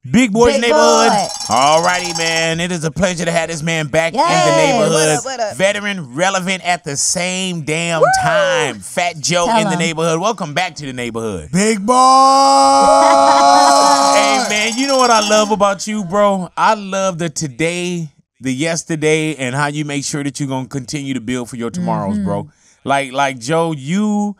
Big Boy Big Neighborhood. Boy. Alrighty, man. It is a pleasure to have this man back in the Yay. neighborhood. What up? Veteran, relevant at the same damn time. Fat Joe Tell in the him. neighborhood. Welcome back to the neighborhood. Big boy. Hey, man, you know what I love about you, bro? I love the today, the yesterday, and how you make sure that you're going to continue to build for your tomorrows, bro. Like Joe, you've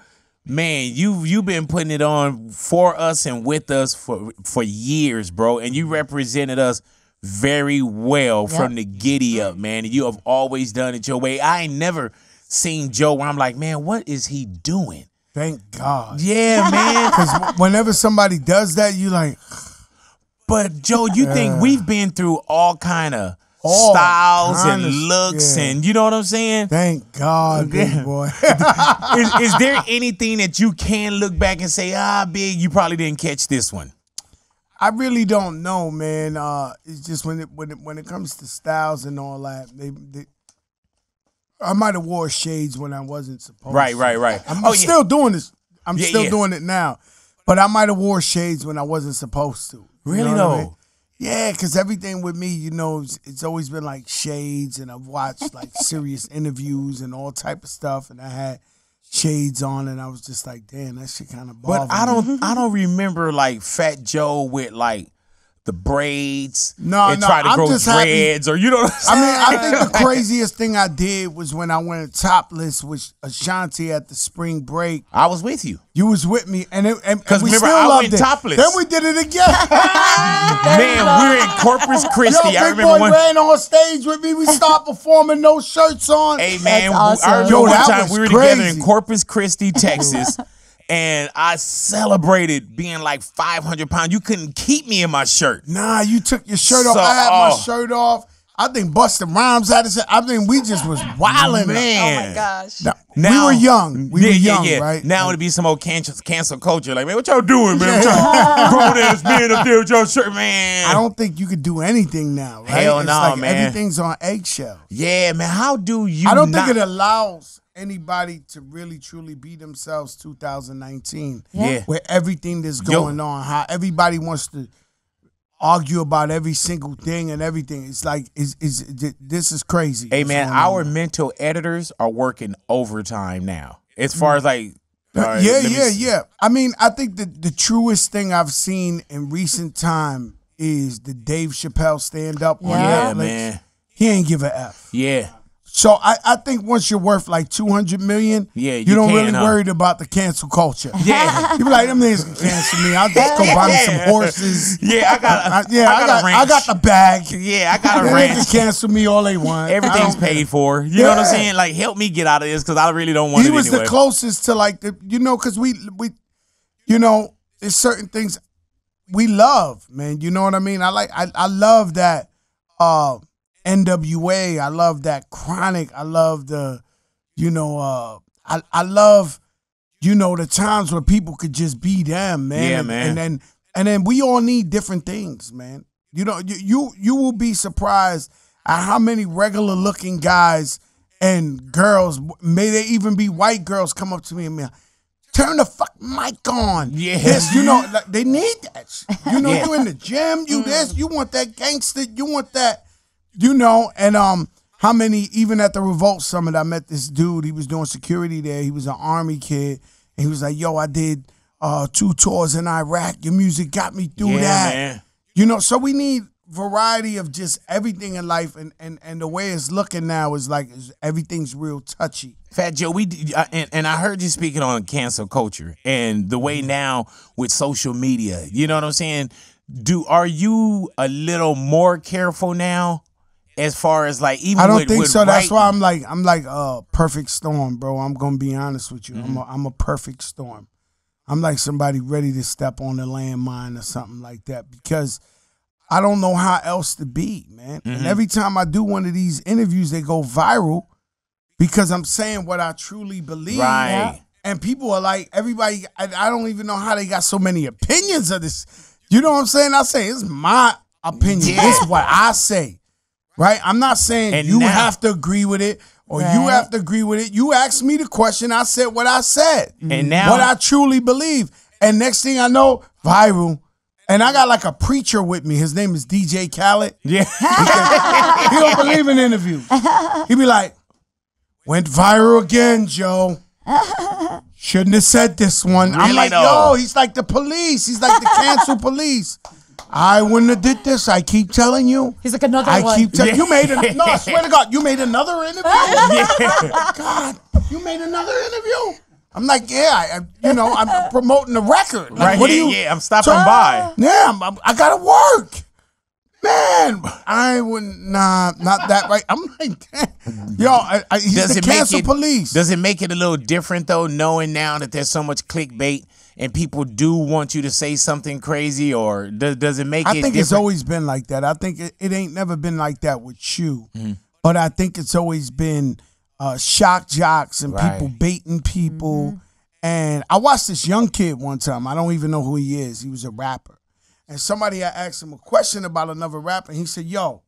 been putting it on for us and with us for years, bro. And you represented us very well from the giddy up, man. And you have always done it your way. I ain't never seen Joe where I'm like, man, what is he doing? Thank God. Yeah, man. Because whenever somebody does that, you like. But Joe, you think we've been through all kind of styles and looks, and you know what I'm saying? Thank God, big boy. Is there anything that you can look back and say, Big, you probably didn't catch this one? I really don't know, man. It's just when it comes to styles and all that, I might have wore shades when I wasn't supposed to. Right. I'm still doing this. I'm still doing it now. But I might have wore shades when I wasn't supposed to. Really, you know though? what I mean? Yeah, because everything with me, you know, it's always been like shades, and I've watched like serious interviews and all type of stuff, and I had shades on, and I was just like, damn, that shit kind of bothered But I don't remember like Fat Joe with like the braids and try to grow dreads, or you know what I'm saying? I mean, I think the craziest thing I did was when I went topless with Ashanti at the spring break. I was with you. You was with me, and we remember, still I loved went it. topless. Then we did it again. Man, we're in Corpus Christi. Yo, I Big remember Boy ran on stage with me. We stopped performing, no shirts on. Hey, man, That's awesome. I remember Yo, one that time was we were crazy. together in Corpus Christi, Texas, and I celebrated being like 500 pounds. You couldn't keep me in my shirt. Nah, you took your shirt off. So, I had my shirt off. I think Busta Rhymes had his. I think we just was wilding. Man. Oh my gosh. Now, we were young. We were young, right? Now it'd be some old cancel culture. Like, man, what y'all doing, man? Grown ass men up there with your shirt, man. I don't think you could do anything now, right? Hell it's no, like man. Everything's on eggshells. Yeah, man. How do you? I don't think it allows anybody to really truly be themselves 2019. Yeah. With everything that's going on. How everybody wants to argue about every single thing and everything. It's like this is crazy. Hey, man, our mental editors are working overtime now. As far as like Yeah. I mean, I think the truest thing I've seen in recent time is the Dave Chappelle stand-up on Yeah, Netflix. man. He ain't give a F. Yeah. So I think once you're worth like 200 million, Yeah, you don't really huh? worried about the cancel culture. Yeah. You be like, them niggas can cancel me. I'll just go buy me some horses. Yeah, I got a ranch. I got the bag. Yeah, I got a They ranch. can cancel me all they want. Everything's paid for. You know what I'm saying? Like, help me get out of this because I really don't want He it was anyway. the closest to like the, you know, because we, you know, there's certain things we love, man. You know what I mean? I love that NWA. I love that Chronic. I love the, you know, I love, you know, the times where people could just be them, man. Yeah, man. And then we all need different things, man. You know, you will be surprised at how many regular looking guys and girls, may they even be white girls, come up to me and be like, turn the fuck mic on. Yeah. This, you know, like, they need that. You know, you in the gym, you this, you want that gangster, you want that. You know, and how many, even at the Revolt Summit, I met this dude. He was doing security there. He was an Army kid. And he was like, yo, I did 2 tours in Iraq. Your music got me through that. Man. You know, so we need variety of just everything in life. And the way it's looking now is like everything's real touchy. Fat Joe, and I heard you speaking on cancel culture and the way now with social media. You know what I'm saying? Are you a little more careful now? As far as like, even I don't think so. That's why I'm like perfect storm, bro. I'm gonna be honest with you. I'm a perfect storm. I'm like somebody ready to step on the landmine or something like that because I don't know how else to be, man. And every time I do one of these interviews, they go viral because I'm saying what I truly believe. Right. And people are like, everybody. I don't even know how they got so many opinions of this. You know what I'm saying? I say it's my opinion. Yeah. This is what I say. Right? I'm not saying And you now, have to agree with it or you have to agree with it. You asked me the question. I said what I said. And now, what I truly believe. And next thing I know, viral. And I got like a preacher with me. His name is DJ Khaled. Yeah. He don't believe in interviews. He be like, went viral again, Joe. Shouldn't have said this one. Really I'm like, though? yo, he's like the police. He's like the cancel police. I wouldn't have did this. I keep telling you. He's like another one. I keep telling you. Made it. No, I swear to God, you made another interview. God, you made another interview. I'm like, yeah, I'm promoting the record. Like, Right what here, do you? yeah, I'm stopping by. Yeah, I gotta work. Man, I wouldn't. Nah, not that right. I'm like, damn. Yo, he's the cancel police. Does it make it a little different though, knowing now that there's so much clickbait and people do want you to say something crazy, or does it make it? I think different? it's always been like that. I think it ain't never been like that with you, but I think it's always been shock jocks and people baiting people. And I watched this young kid one time. I don't even know who he is. He was a rapper. And somebody had asked him a question about another rapper. And he said, yo,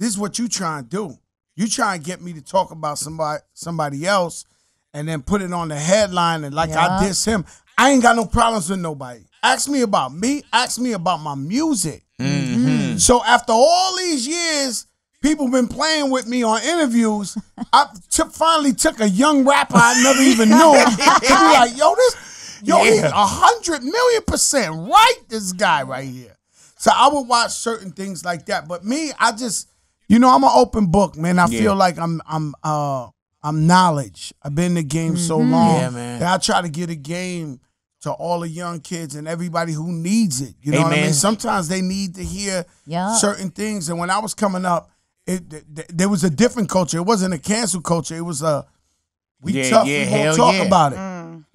this is what you trying to do. You trying to get me to talk about somebody else and then put it on the headline and I diss him. I ain't got no problems with nobody. Ask me about me. Ask me about my music. So after all these years, people been playing with me on interviews. I finally took a young rapper I never even knew to be like, he's 100,000,000% right, this guy right here. So I would watch certain things like that. But me, I just, I'm an open book, man. I feel like I'm knowledge. I've been in the game so long that I try to get a game to all the young kids and everybody who needs it. You know what I mean? Sometimes they need to hear certain things. And when I was coming up, there was a different culture. It wasn't a cancel culture. It was a we won't talk about it.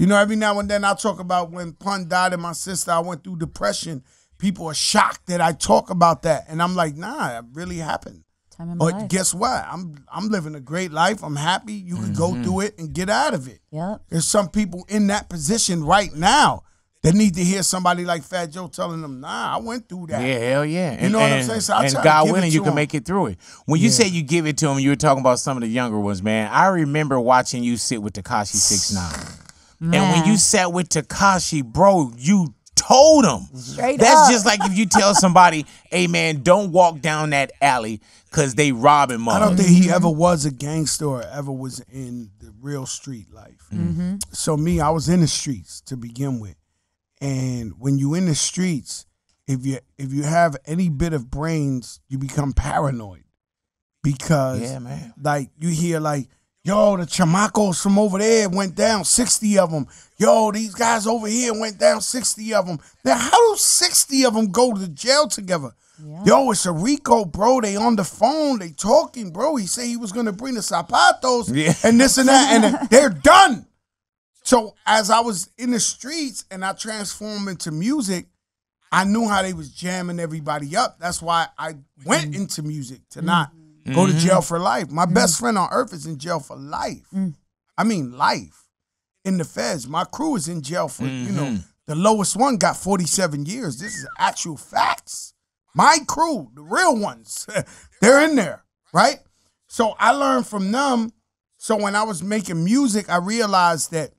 Every now and then I talk about when Pun died and my sister, I went through depression. People are shocked that I talk about that. And I'm like, nah, it really happened. But guess what? I'm living a great life. I'm happy. You can go through it and get out of it. There's some people in that position right now that need to hear somebody like Fat Joe telling them, nah, I went through that. Yeah, hell yeah. You know what I'm saying? So and God willing, you can make it through it. When you say you give it to him, you were talking about some of the younger ones, man. I remember watching you sit with Tekashi 6ix9ine. And when you sat with Tekashi, bro, you told him. That's just like if you tell somebody, hey, man, don't walk down that alley because they robbing mother. I don't think he ever was a gangster or ever was in the real street life. So me, I was in the streets to begin with. And when you in the streets, if you have any bit of brains, you become paranoid. Because like you hear like, yo, the chamacos from over there went down, 60 of them. Yo, these guys over here went down, 60 of them. Now, how do 60 of them go to jail together? Yo, it's a Rico, bro. They on the phone. They talking, bro. He said he was going to bring the zapatos and this and that, and they're done. So as I was in the streets and I transformed into music, I knew how they was jamming everybody up. That's why I went into music to not go to jail for life. My best friend on earth is in jail for life. I mean life. In the feds. My crew is in jail for, the lowest one got 47 years. This is actual facts. My crew, the real ones, they're in there, right? So I learned from them. So when I was making music, I realized that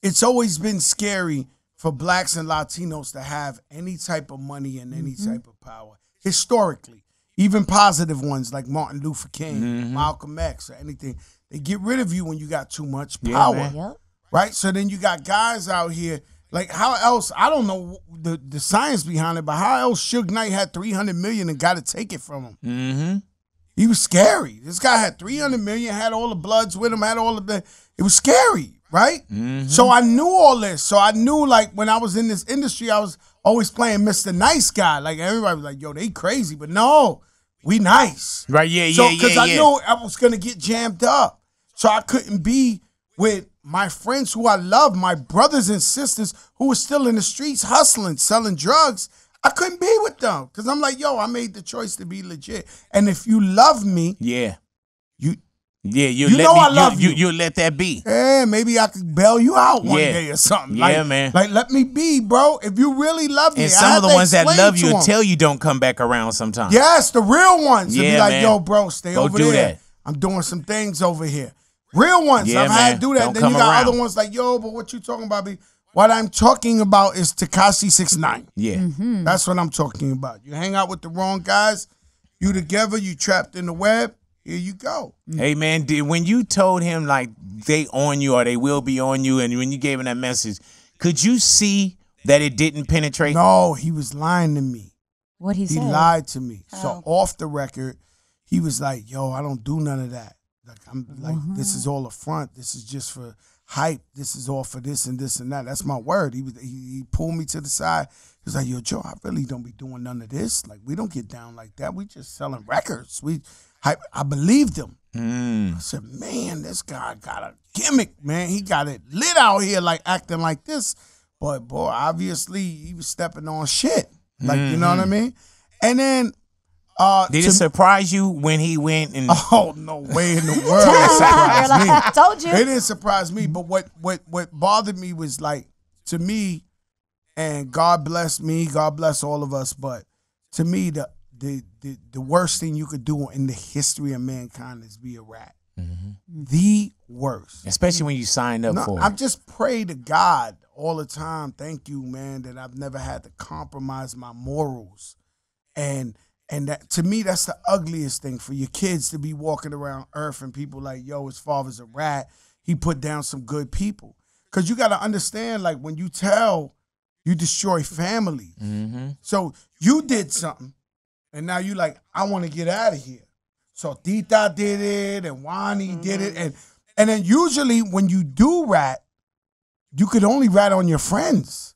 it's always been scary for blacks and Latinos to have any type of money and any type of power. Historically, even positive ones like Martin Luther King, Malcolm X, or anything, they get rid of you when you got too much power, right? So then you got guys out here, like how else, I don't know the science behind it, but how else 6ix9ine had 300 million and got to take it from him? He was scary. This guy had 300 million, had all the Bloods with him, had all of the, it was scary, right? So I knew all this. So I knew like when I was in this industry, I was always playing Mr. Nice Guy. Like everybody was like, yo, they crazy, but no, we nice. Right, So because I knew I was going to get jammed up. So I couldn't be with my friends who I love, my brothers and sisters who were still in the streets hustling, selling drugs. I couldn't be with them because I'm like, yo, I made the choice to be legit. And if you love me, you love me. You let that be. Yeah, maybe I could bail you out one day or something. Man. Like, let me be, bro. If you really love me. And some of the ones that love you tell you don't come back around sometimes. Yes, the real ones. Yeah, be like, yo, bro, stay over there. That. I'm doing some things over here. Real ones. I've had to do that. Then you got other ones like, yo, but what you talking about? What I'm talking about is Tekashi 6ix9ine. Yeah. That's what I'm talking about. You hang out with the wrong guys, you together, you trapped in the web, here you go. Hey, man, when you told him, like, they on you or they will be on you, and when you gave him that message, could you see that it didn't penetrate? No, he was lying to me. What he said? He lied to me. Oh. So off the record, he was like, yo, I don't do none of that. Like, I'm like, this is all a front. This is just for hype. This is all for this and this and that. That's my word. He pulled me to the side. He was like, yo, Joe, I really don't be doing none of this. Like, we don't get down like that. We just selling records. I believed him. I said, man, this guy got a gimmick, man. He got it lit out here, like acting like this. But boy, obviously he was stepping on shit. Like, you know what I mean? And then did it surprise you when he went and oh, no way in the world it surprised me. I told you. It didn't surprise me, but what bothered me was, like, to me, and God bless me, God bless all of us, but to me the worst thing you could do in the history of mankind is be a rat. The worst. especially when you signed up for I it? just pray to God all the time, thank you, man, that I've never had to compromise my morals. And that, to me, that's the ugliest thing, for your kids to be walking around Earth and people like, yo, his father's a rat. He put down some good people. Because you got to understand, like, when you tell, you destroy families. So you did something, and now you like, I want to get out of here. So Tita did it, and Wani did it. And then usually when you do rat, you could only rat on your friends.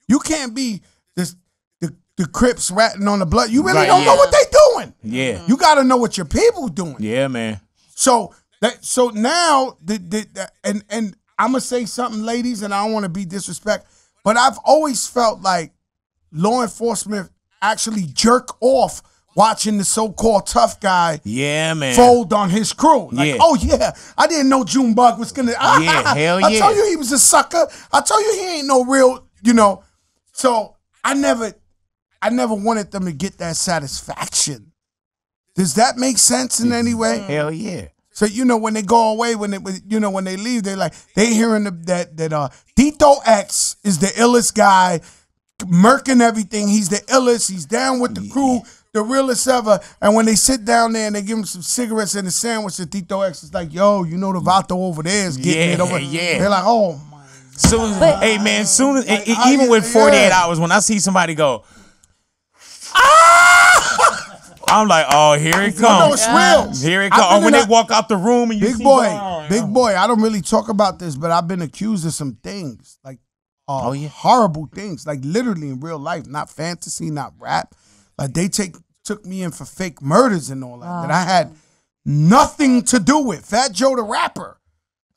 You can't be the Crips ratting on the blood. You really don't know what they doing. Yeah. You got to know what your people doing. Yeah, man. So now and I'm gonna say something, ladies, and I don't want to be disrespectful, but I've always felt like law enforcement actually jerk off watching the so-called tough guy fold on his crew. Like, oh yeah, I didn't know Junebug was gonna. Yeah, hell yeah. I told you he was a sucker. I told you he ain't no real, you know. So I never wanted them to get that satisfaction. Does that make sense in any way? Hell yeah. So, you know, when they go away, when they leave, they hearing that Tito X is the illest guy, murking everything. He's the illest. He's down with the crew, the realest ever. And when they sit down there and they give him some cigarettes and a sandwich, the Tito X is like, yo, you know the Vato over there is getting it over. Yeah. They're like, oh my. Hey man, even with 48 hours, when I see somebody go, I'm like, oh, here it comes. No, it's real. Here it comes. Or when they walk out the room and you Big see boy, I don't really talk about this, but I've been accused of some things, like horrible things, like literally in real life, not fantasy, not rap. Like they took me in for fake murders and all that I had nothing to do with. Fat Joe the rapper,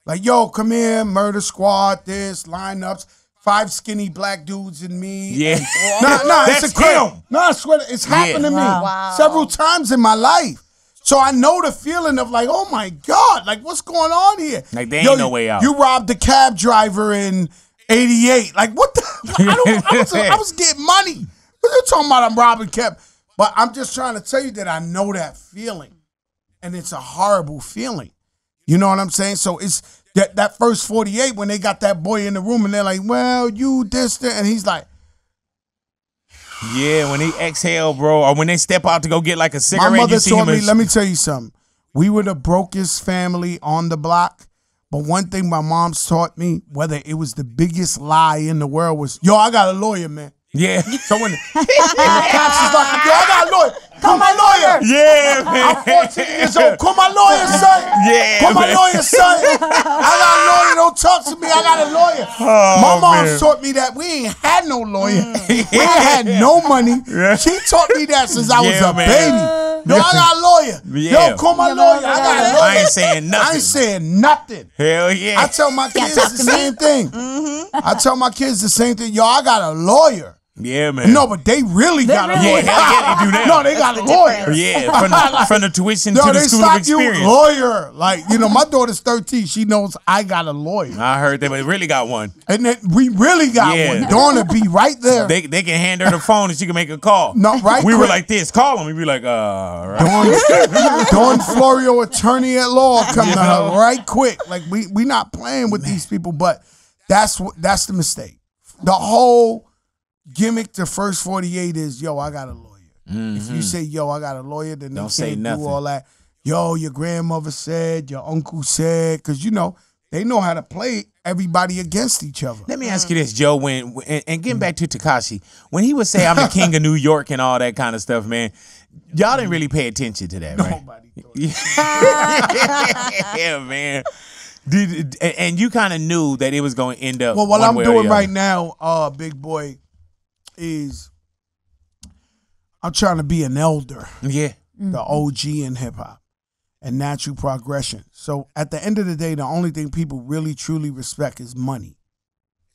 like, yo, come here, murder squad, this lineups. 5 skinny black dudes and me. Yeah. Nah, it's a crime. No, I swear, it's happened to me several times in my life. So I know the feeling of like, oh my God, like what's going on here? Like there ain't no way out. You robbed the cab driver in '88. Like what the? I was getting money. What you talking about? I'm robbing cab. But I'm just trying to tell you that I know that feeling, and it's a horrible feeling. You know what I'm saying? So it's that first 48 when they got that boy in the room and they're like, well, you this, that, and he's like, yeah, when he exhale, bro, or when they step out to go get like a cigarette. my mother taught me, let me tell you something. We were the brokest family on the block, but one thing my mom's taught me, whether it was the biggest lie in the world, was, yo, I got a lawyer, man. Yeah. So when the cops is like, yo, I got a lawyer. Call my lawyer. Yeah, man. I'm 14 years old. Call my lawyer, son. Yeah, Call my man. lawyer, son. I got a lawyer. Don't talk to me. I got a lawyer. My mom taught me that. We ain't had no lawyer. We ain't had no money. She taught me that since I was a baby. Yo, I got a lawyer. Yeah. Yo, call my lawyer. I got a lawyer. I ain't saying nothing. I ain't saying nothing. Hell yeah. I tell my kids the same thing. I tell my kids the same thing. Yo, I got a lawyer. Yeah, man. No, but they really got a lawyer. Yeah, they do that. No, they got a lawyer. Yeah, from the tuition to the school of experience. You lawyer. Like, you know, my daughter's 13. She knows I got a lawyer. I heard they really got one. And then we really got one. Donna be right there. They can hand her the phone and she can make a call. No, right. We were like this. Call him. We'd be like, right. Dawn Florio, attorney at law, come to her right quick. Like we not playing with these people, but that's the mistake. the whole gimmick to First 48 is, yo, I got a lawyer. If you say, yo, I got a lawyer, then they Don't say can't nothing. do all that. Yo, your grandmother said, your uncle said, because, you know, they know how to play everybody against each other. Let me ask you this, Joe, and getting back to Tekashi, when he would say, I'm the king of New York and all that kind of stuff, man, y'all didn't really pay attention to that, right? Nobody thought Yeah, man. And you kind of knew that it was going to end up. Well, what one I'm way or doing the right other. now, Big Boy, is I'm trying to be an elder, Yeah. the OG in hip hop, and natural progression. So at the end of the day, the only thing people really truly respect is money.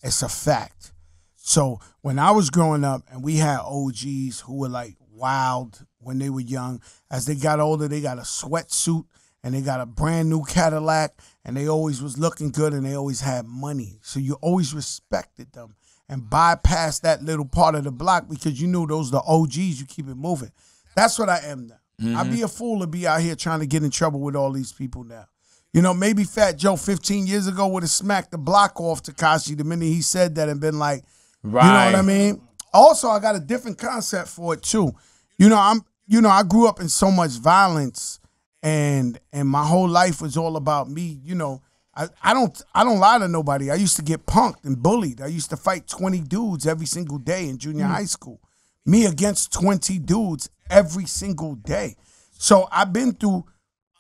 It's a fact. So when I was growing up and we had OGs who were like wild when they were young, as they got older, they got a sweatsuit and they got a brand new Cadillac and they always was looking good and they always had money. So you always respected them and bypassed that little part of the block because you knew those are the OGs, you keep it moving. That's what I am now. I'd be a fool to be out here trying to get in trouble with all these people now. You know, maybe Fat Joe 15 years ago would have smacked the block off Tekashi the minute he said that and been like, Right. you know what I mean? Also, I got a different concept for it too. I grew up in so much violence and my whole life was all about me, you know. I don't lie to nobody. I used to get punked and bullied. I used to fight 20 dudes every single day in junior high school. Me against 20 dudes every single day. So I've been through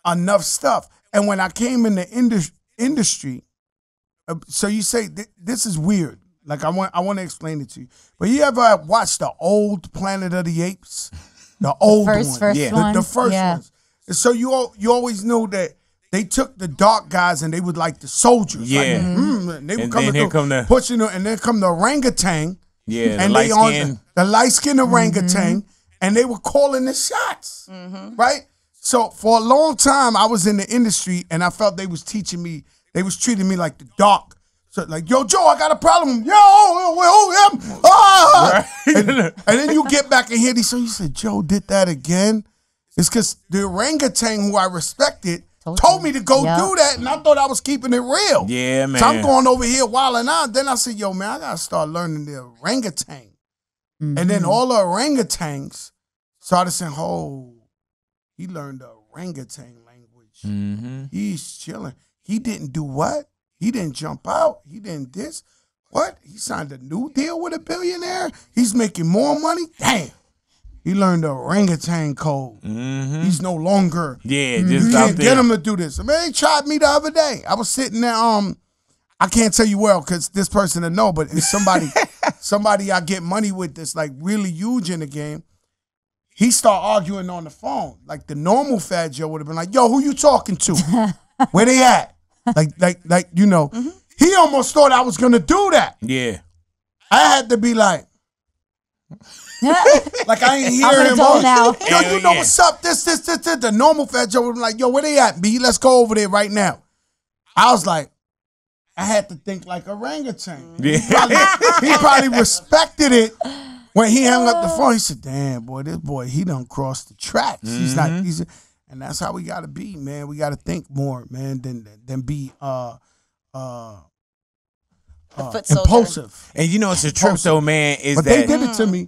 enough stuff. And when I came in the industry, so you say this is weird. Like I want to explain it to you. But you ever watched the old Planet of the Apes? The old ones. First ones. The first Yeah. ones. And so you always knew that they took the dark guys and they would like the soldiers. Yeah. Like, and they would And come then here through, come the- pushing them, and then come the orangutan. Yeah, the and light they on skin. the light skinned orangutan, and they were calling the shots. Right? So for a long time I was in the industry and I felt they was teaching me, they was treating me like the dark. So like, yo, Joe, I got a problem. Yo, him. Ah! Right. And then you get back and hear these. So you said, Joe did that again? It's because the orangutan who I respected told me to go do that, and I thought I was keeping it real. Yeah, man. So I'm going over here wilding out. Then I said, yo, man, I got to start learning the orangutan. And then all the orangutans started saying, oh, he learned the orangutan language. He's chilling. He didn't do what? He didn't jump out. He didn't this. What? He signed a new deal with a billionaire? He's making more money? Damn. He learned the orangutan code. He's no longer. Yeah, You just out can't there. get him to do this. I mean, they tried me the other day. I was sitting there. I can't tell you well because this person to know, but it's somebody I get money with that's like really huge in the game. He start arguing on the phone. Like the normal Fat Joe would have been like, yo, who you talking to? Where they at? Like you know. He almost thought I was gonna do that. Yeah. I had to be like I ain't hearing I'm him. adult now. Yo, you know Yeah. what's up? This. The normal Fat Joe would be like, yo, where they at, B? Let's go over there right now. I was like, I had to think like orangutan. Yeah. He probably respected it when he hung up the phone. He said, damn, boy, this boy, he done crossed the tracks. He's not, and that's how we gotta be, man. We gotta think more, man, than be foot soldier. impulsive. And you know, it's a trip though, man, is But that they did it to me.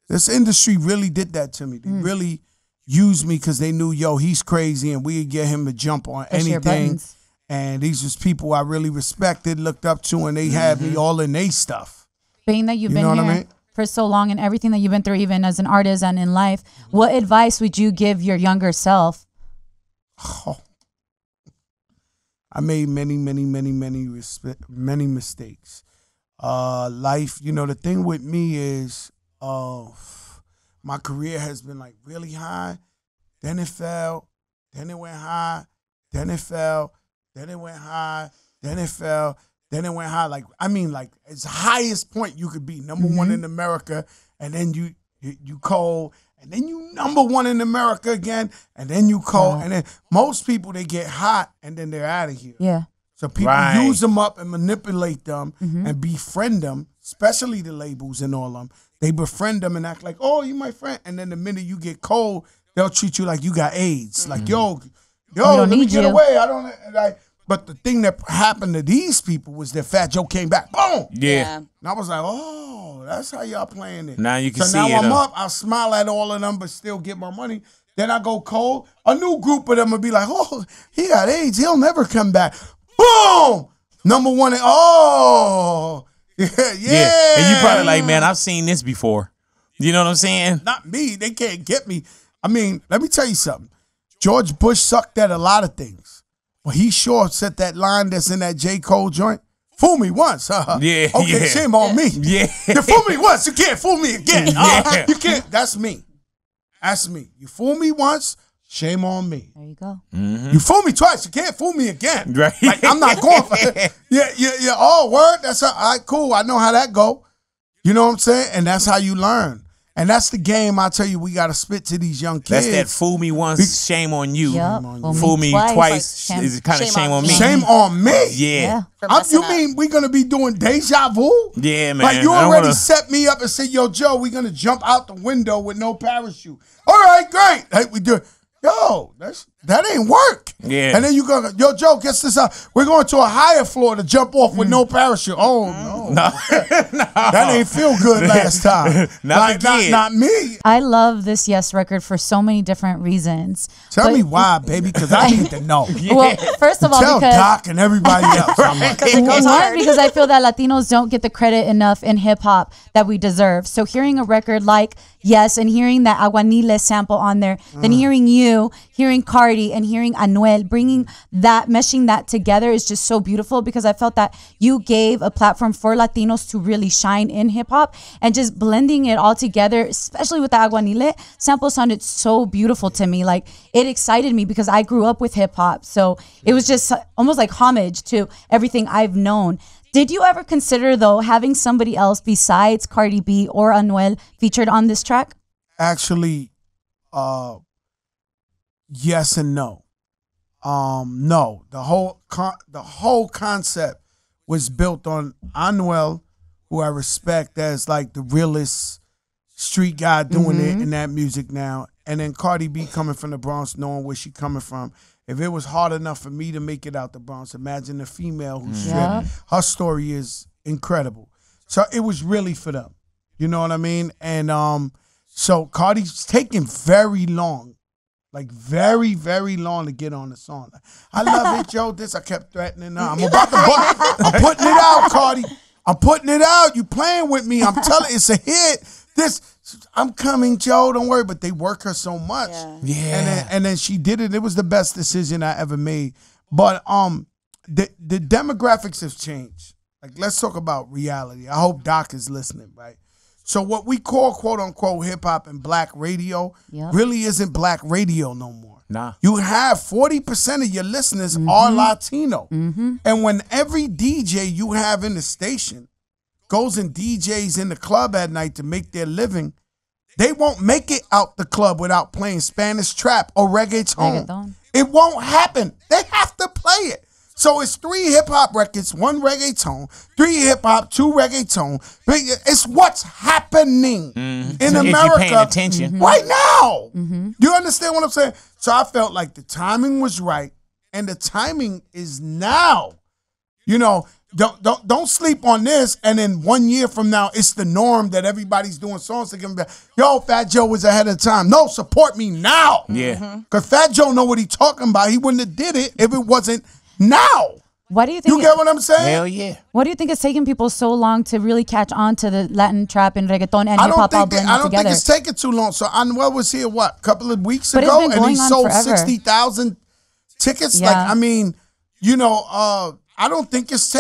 This industry really did that to me. They really used me because they knew, yo, he's crazy, and we could get him to jump on Push your anything. buttons. And these was people I really respected, looked up to, and they had me all in they stuff. Being that you've You been know what here I mean? for so long and everything that you've been through, even as an artist and in life, what advice would you give your younger self? Oh. I made many mistakes. Life, you know, the thing with me is my career has been like really high, then it fell, then it went high, then it fell, then it went high, then it fell, then it went high. Like, I mean, like, it's highest point you could be, number one in America, and then you cold, and then you number one in America again, and then you cold, and then most people, they get hot, and then they're out of here. Yeah. So people use them up and manipulate them and befriend them, especially the labels and all of them. They befriend them and act like, oh, you my friend. And then the minute you get cold, they'll treat you like you got AIDS. Like, yo, don't let me need get you. away. I don't like. But the thing that happened to these people was that Fat Joe came back. Boom. Yeah. And I was like, oh, that's how y'all playing it. Now you can see so now it. I'm up. I smile at all of them, but still get my money. Then I go cold. A new group of them will be like, oh, he got AIDS. He'll never come back. Boom. Number one. Oh. Yeah. And you probably like, man, I've seen this before. You know what I'm saying? Not me. They can't get me. I mean, let me tell you something. George Bush sucked at a lot of things. But he sure set that line that's in that J. Cole joint. Fool me once. Yeah. Okay, shame on me. Yeah. You fool me once, you can't fool me again. Yeah. You can't. That's me. That's me. You fool me once, shame on me. There you go. You fool me twice, you can't fool me again. Right. Like, I'm not going for it. Yeah. Oh, word? That's all right, cool. I know how that go. You know what I'm saying? And that's how you learn. And that's the game I tell you we got to spit to these young kids. That's that fool me once, shame on you. Yep. Fool me twice is kind of shame on me. Shame on me? Yeah. You mean we're going to be doing deja vu? Yeah, man. Like you already set me up and said, yo, Joe, we're going to jump out the window with no parachute. All right, great. Hey, we do it. Yo, that ain't work. Yeah. And then you go, yo, Joe, guess this out. We're going to a higher floor to jump off with no parachute. Oh, no. That ain't feel good last time. Not me. I love this Yes record for so many different reasons. Tell me why, baby, because I need to know. Well, first of all, Tell because Doc and everybody else. one, because I feel that Latinos don't get the credit enough in hip hop that we deserve. So hearing a record like Yes and hearing that Aguanile sample on there, then hearing you, hearing Cardi, and hearing Anuel, meshing that together is just so beautiful because I felt that you gave a platform for Latinos to really shine in hip hop, and just blending it all together, especially with the Aguanile sample, sounded so beautiful to me. Like, it excited me because I grew up with hip hop. So it was just almost like homage to everything I've known. Did you ever consider, though, having somebody else besides Cardi B or Anuel featured on this track? Actually, yes and no. No, the whole concept was built on Anuel, who I respect as like the realest street guy doing it in that music now, and then Cardi B coming from the Bronx, knowing where she coming from. If it was hard enough for me to make it out the Bronx, imagine the female who's stripped. Her story is incredible. So it was really for them. You know what I mean? And so Cardi's taking very long, like very, very long to get on the song. I love it, Joe. I kept threatening her. I'm about to I'm putting it out, Cardi. I'm putting it out. You playing with me. I'm telling you, it's a hit. I'm coming, Joe. Don't worry. But they work her so much. Yeah. And then she did it. It was the best decision I ever made. But the demographics have changed. Like, let's talk about reality. I hope Doc is listening, right? So what we call, quote unquote, hip hop and black radio really isn't black radio no more. Nah. You have 40% of your listeners are Latino. And when every DJ you have in the station goes and DJs in the club at night to make their living, they won't make it out the club without playing Spanish trap or reggaeton. It won't happen. They have to play it. So it's 3 hip-hop records, 1 reggaeton, 3 hip-hop, 2 reggaeton. It's what's happening in America if you're paying attention. right now. You understand what I'm saying? So I felt like the timing was right, and the timing is now. You know, don't sleep on this, and then 1 year from now, it's the norm that everybody's doing songs. They're gonna be like, yo, Fat Joe was ahead of time. No, support me now. Yeah. Because Fat Joe know what he talking about. He wouldn't have did it if it wasn't now. Why do you think? You get what I'm saying? Hell yeah. What do you think it's taking people so long to really catch on to the Latin trap and reggaeton and hip hop all blended I don't together? think it's taking too long. So Anuel was here, what, a couple of weeks But ago? it's been And he going on sold forever. 60,000 tickets. Yeah. Like, I mean, you know, I don't think it's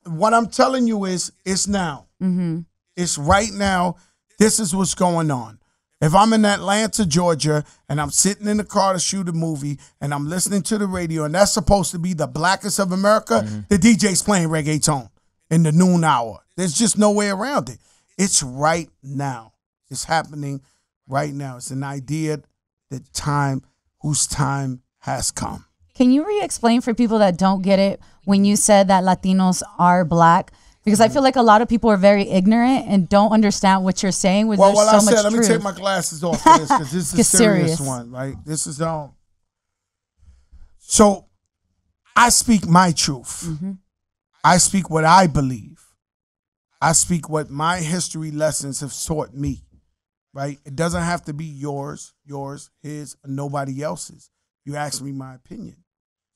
what I'm telling you is it's now. It's right now. This is what's going on. If I'm in Atlanta, Georgia, and I'm sitting in the car to shoot a movie, and I'm listening to the radio, and that's supposed to be the blackest of America, the DJ's playing reggaeton in the noon hour. There's just no way around it. It's right now. It's happening right now. It's an idea whose time has come. Can you re-explain for people that don't get it when you said that Latinos are black? Because I feel like a lot of people are very ignorant and don't understand what you're saying. Well, I so said, let me take my glasses off for this because this is a serious one, right? This is So I speak my truth. I speak what I believe. I speak what my history lessons have taught me, right? It doesn't have to be yours, his, or nobody else's. You ask me my opinion.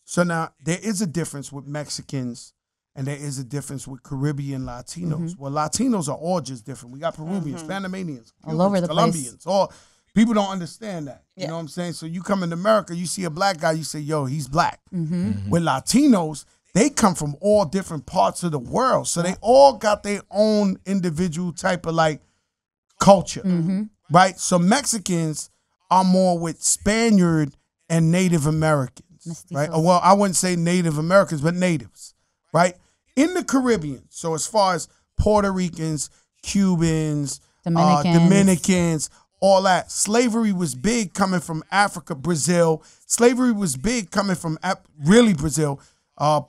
So now there is a difference with Mexicans and there is a difference with Caribbean Latinos. Well, Latinos are all just different. We got Peruvians, Panamanians, all over the Colombians. place. All people don't understand that. You know what I'm saying? So you come in America, you see a black guy, you say, yo, he's black. With Latinos, they come from all different parts of the world. So they all got their own individual type of like culture, right? So Mexicans are more with Spaniard and Native Americans, right? Well, I wouldn't say Native Americans, but natives, right? In the Caribbean, so as far as Puerto Ricans, Cubans, Dominicans, all that. Slavery was big coming from Africa, Brazil. Slavery was big coming from really Brazil,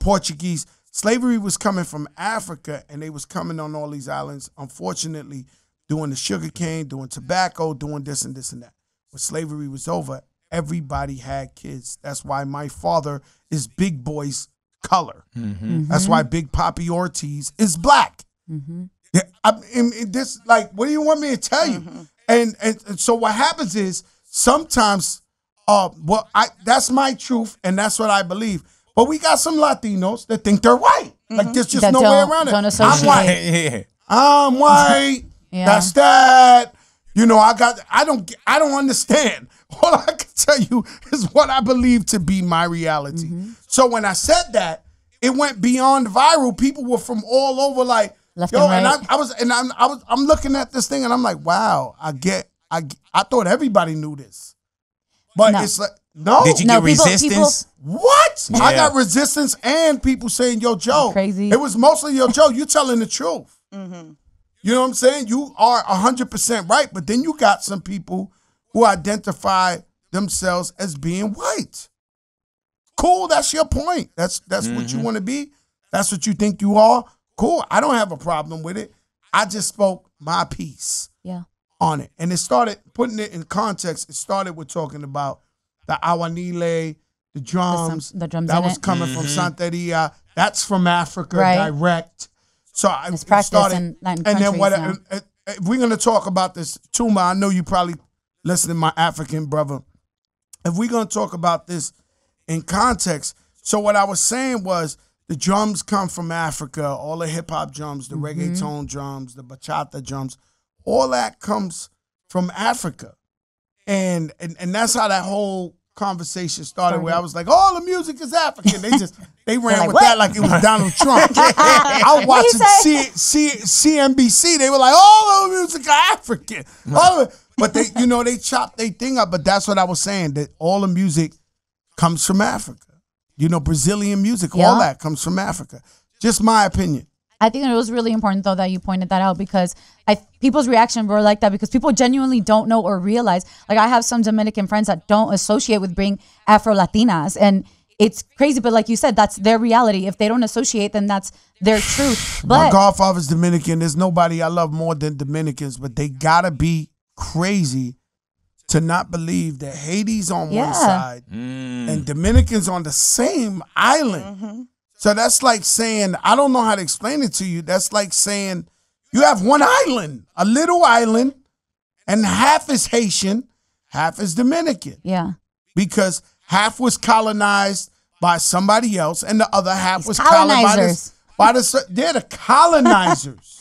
Portuguese. Slavery was coming from Africa, and they was coming on all these islands, unfortunately, doing the sugar cane, doing tobacco, doing this and this and that. When slavery was over, everybody had kids. That's why my father is Big Boy's color. That's why Big Papi Ortiz is black. Yeah, I mean, this, like, what do you want me to tell you? And so what happens is sometimes, that's my truth and that's what I believe. But we got some Latinos that think they're white. Like there's just no way around it. I'm white. I'm white. That's that. You know, I don't understand. All I can tell you is what I believe to be my reality. So when I said that, it went beyond viral. People were from all over, like, left yo, and right. I'm looking at this thing and I'm like, wow, I thought everybody knew this. But it's like, no. Did you get resistance? What? Yeah. I got resistance and people saying, yo, Joe. Crazy. It was mostly, yo, Joe, you telling the truth. You know what I'm saying? You are 100% right, but then you got some people who identify themselves as being white. Cool, that's your point. That's what you want to be. That's what you think you are. Cool, I don't have a problem with it. I just spoke my piece on it. And it started, putting it in context, it started with talking about the aguanile, the drums. The drums that in was it. coming from Santeria. That's from Africa, Right. direct. So I It's practice started, in Latin and then countries now. if we're gonna talk about this, Tuma, I know you probably listen to my African brother. If we're gonna talk about this in context, so what I was saying was the drums come from Africa, all the hip hop drums, the reggaeton drums, the bachata drums, all that comes from Africa, and that's how that whole conversation started. Where I was like, all the music is African. They ran like, with what? that like it was Donald Trump. I was watching CNBC. They were like, all the music are African. All of it. But they chopped their thing up. But that's what I was saying, that all the music comes from Africa. You know, Brazilian music, all that comes from Africa. Just my opinion. I think it was really important, though, that you pointed that out, because people's reaction were like that because people genuinely don't know or realize. Like, I have some Dominican friends that don't associate with being Afro-Latinas, and it's crazy. But like you said, that's their reality. If they don't associate, then that's their truth. But my godfather's Dominican. There's nobody I love more than Dominicans, but they gotta be crazy to not believe that Haiti's on one side and Dominicans on the same island. So that's like saying, I don't know how to explain it to you. That's like saying you have one island, a little island, and half is Haitian, half is Dominican. yeah, Because half was colonized by somebody else and the other half was colonized by they're the colonizers.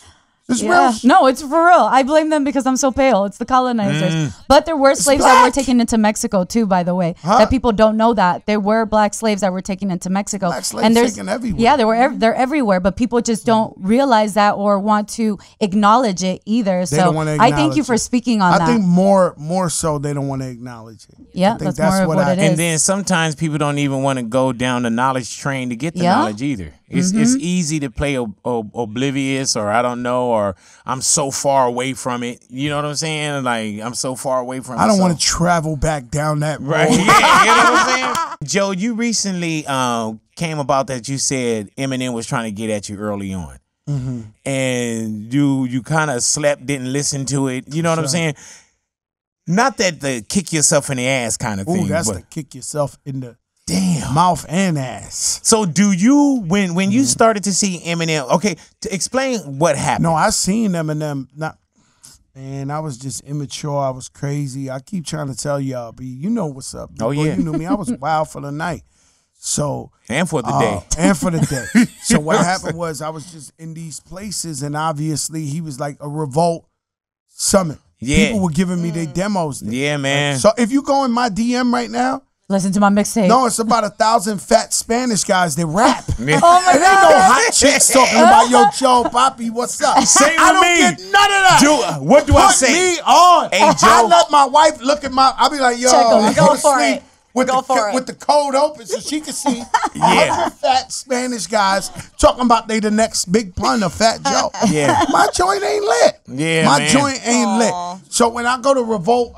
It's real. No, it's for real. I blame them because I'm so pale. It's the colonizers. But there were slaves that were taken into Mexico too, by the way. That people don't know that. There were black slaves that were taken into Mexico. Black slaves taken everywhere. Yeah, they're everywhere, but people just don't realize that or want to acknowledge it either. They don't want to I thank you for speaking on that. I think more so they don't want to acknowledge it. Yeah, I think that's more of what it is. And then sometimes people don't even want to go down the knowledge train to get the knowledge either. It's easy to play oblivious, or I don't know, or I'm so far away from it. You know what I'm saying? Like, I'm so far away from it. I don't want to travel back down that road. Right. Yeah, you know what I'm saying? Joe, you recently came about that you said Eminem was trying to get at you early on. And you kind of slept, didn't listen to it. You know what I'm saying? Not that the kick yourself in the ass kind of thing. Ooh, that's but the kick yourself in the... Damn. mouth and ass. So do you when you started to see Eminem? Okay, to explain what happened. No, I seen Eminem. Man, I was just immature. I was crazy. I keep trying to tell y'all, but you know what's up. Oh, yeah. You knew me. I was wild for the night. So And for the day. And for the day. So what happened was I was just in these places, and obviously he was like a Revolt Summit. Yeah. People were giving me their demos. Yeah, man. So if you go in my DM right now, Listen to my mixtape. no, it's about 1,000 fat Spanish guys that rap. Yeah. Oh my It ain't God. no hot chicks talking about, yo, Joe, Papi, what's up? Same I with don't me. get none of that. What do I Put say? me on. Hey, Joe. I let my wife look at I'll be like, yo, Check 'em. go Go to for sleep it. with Go the for it. with the code open so she can see Yeah. 100 fat Spanish guys talking about they the next big pun of Fat Joe. Yeah. My joint ain't lit. Yeah, My man. joint ain't Aw. lit. So when I go to Revolt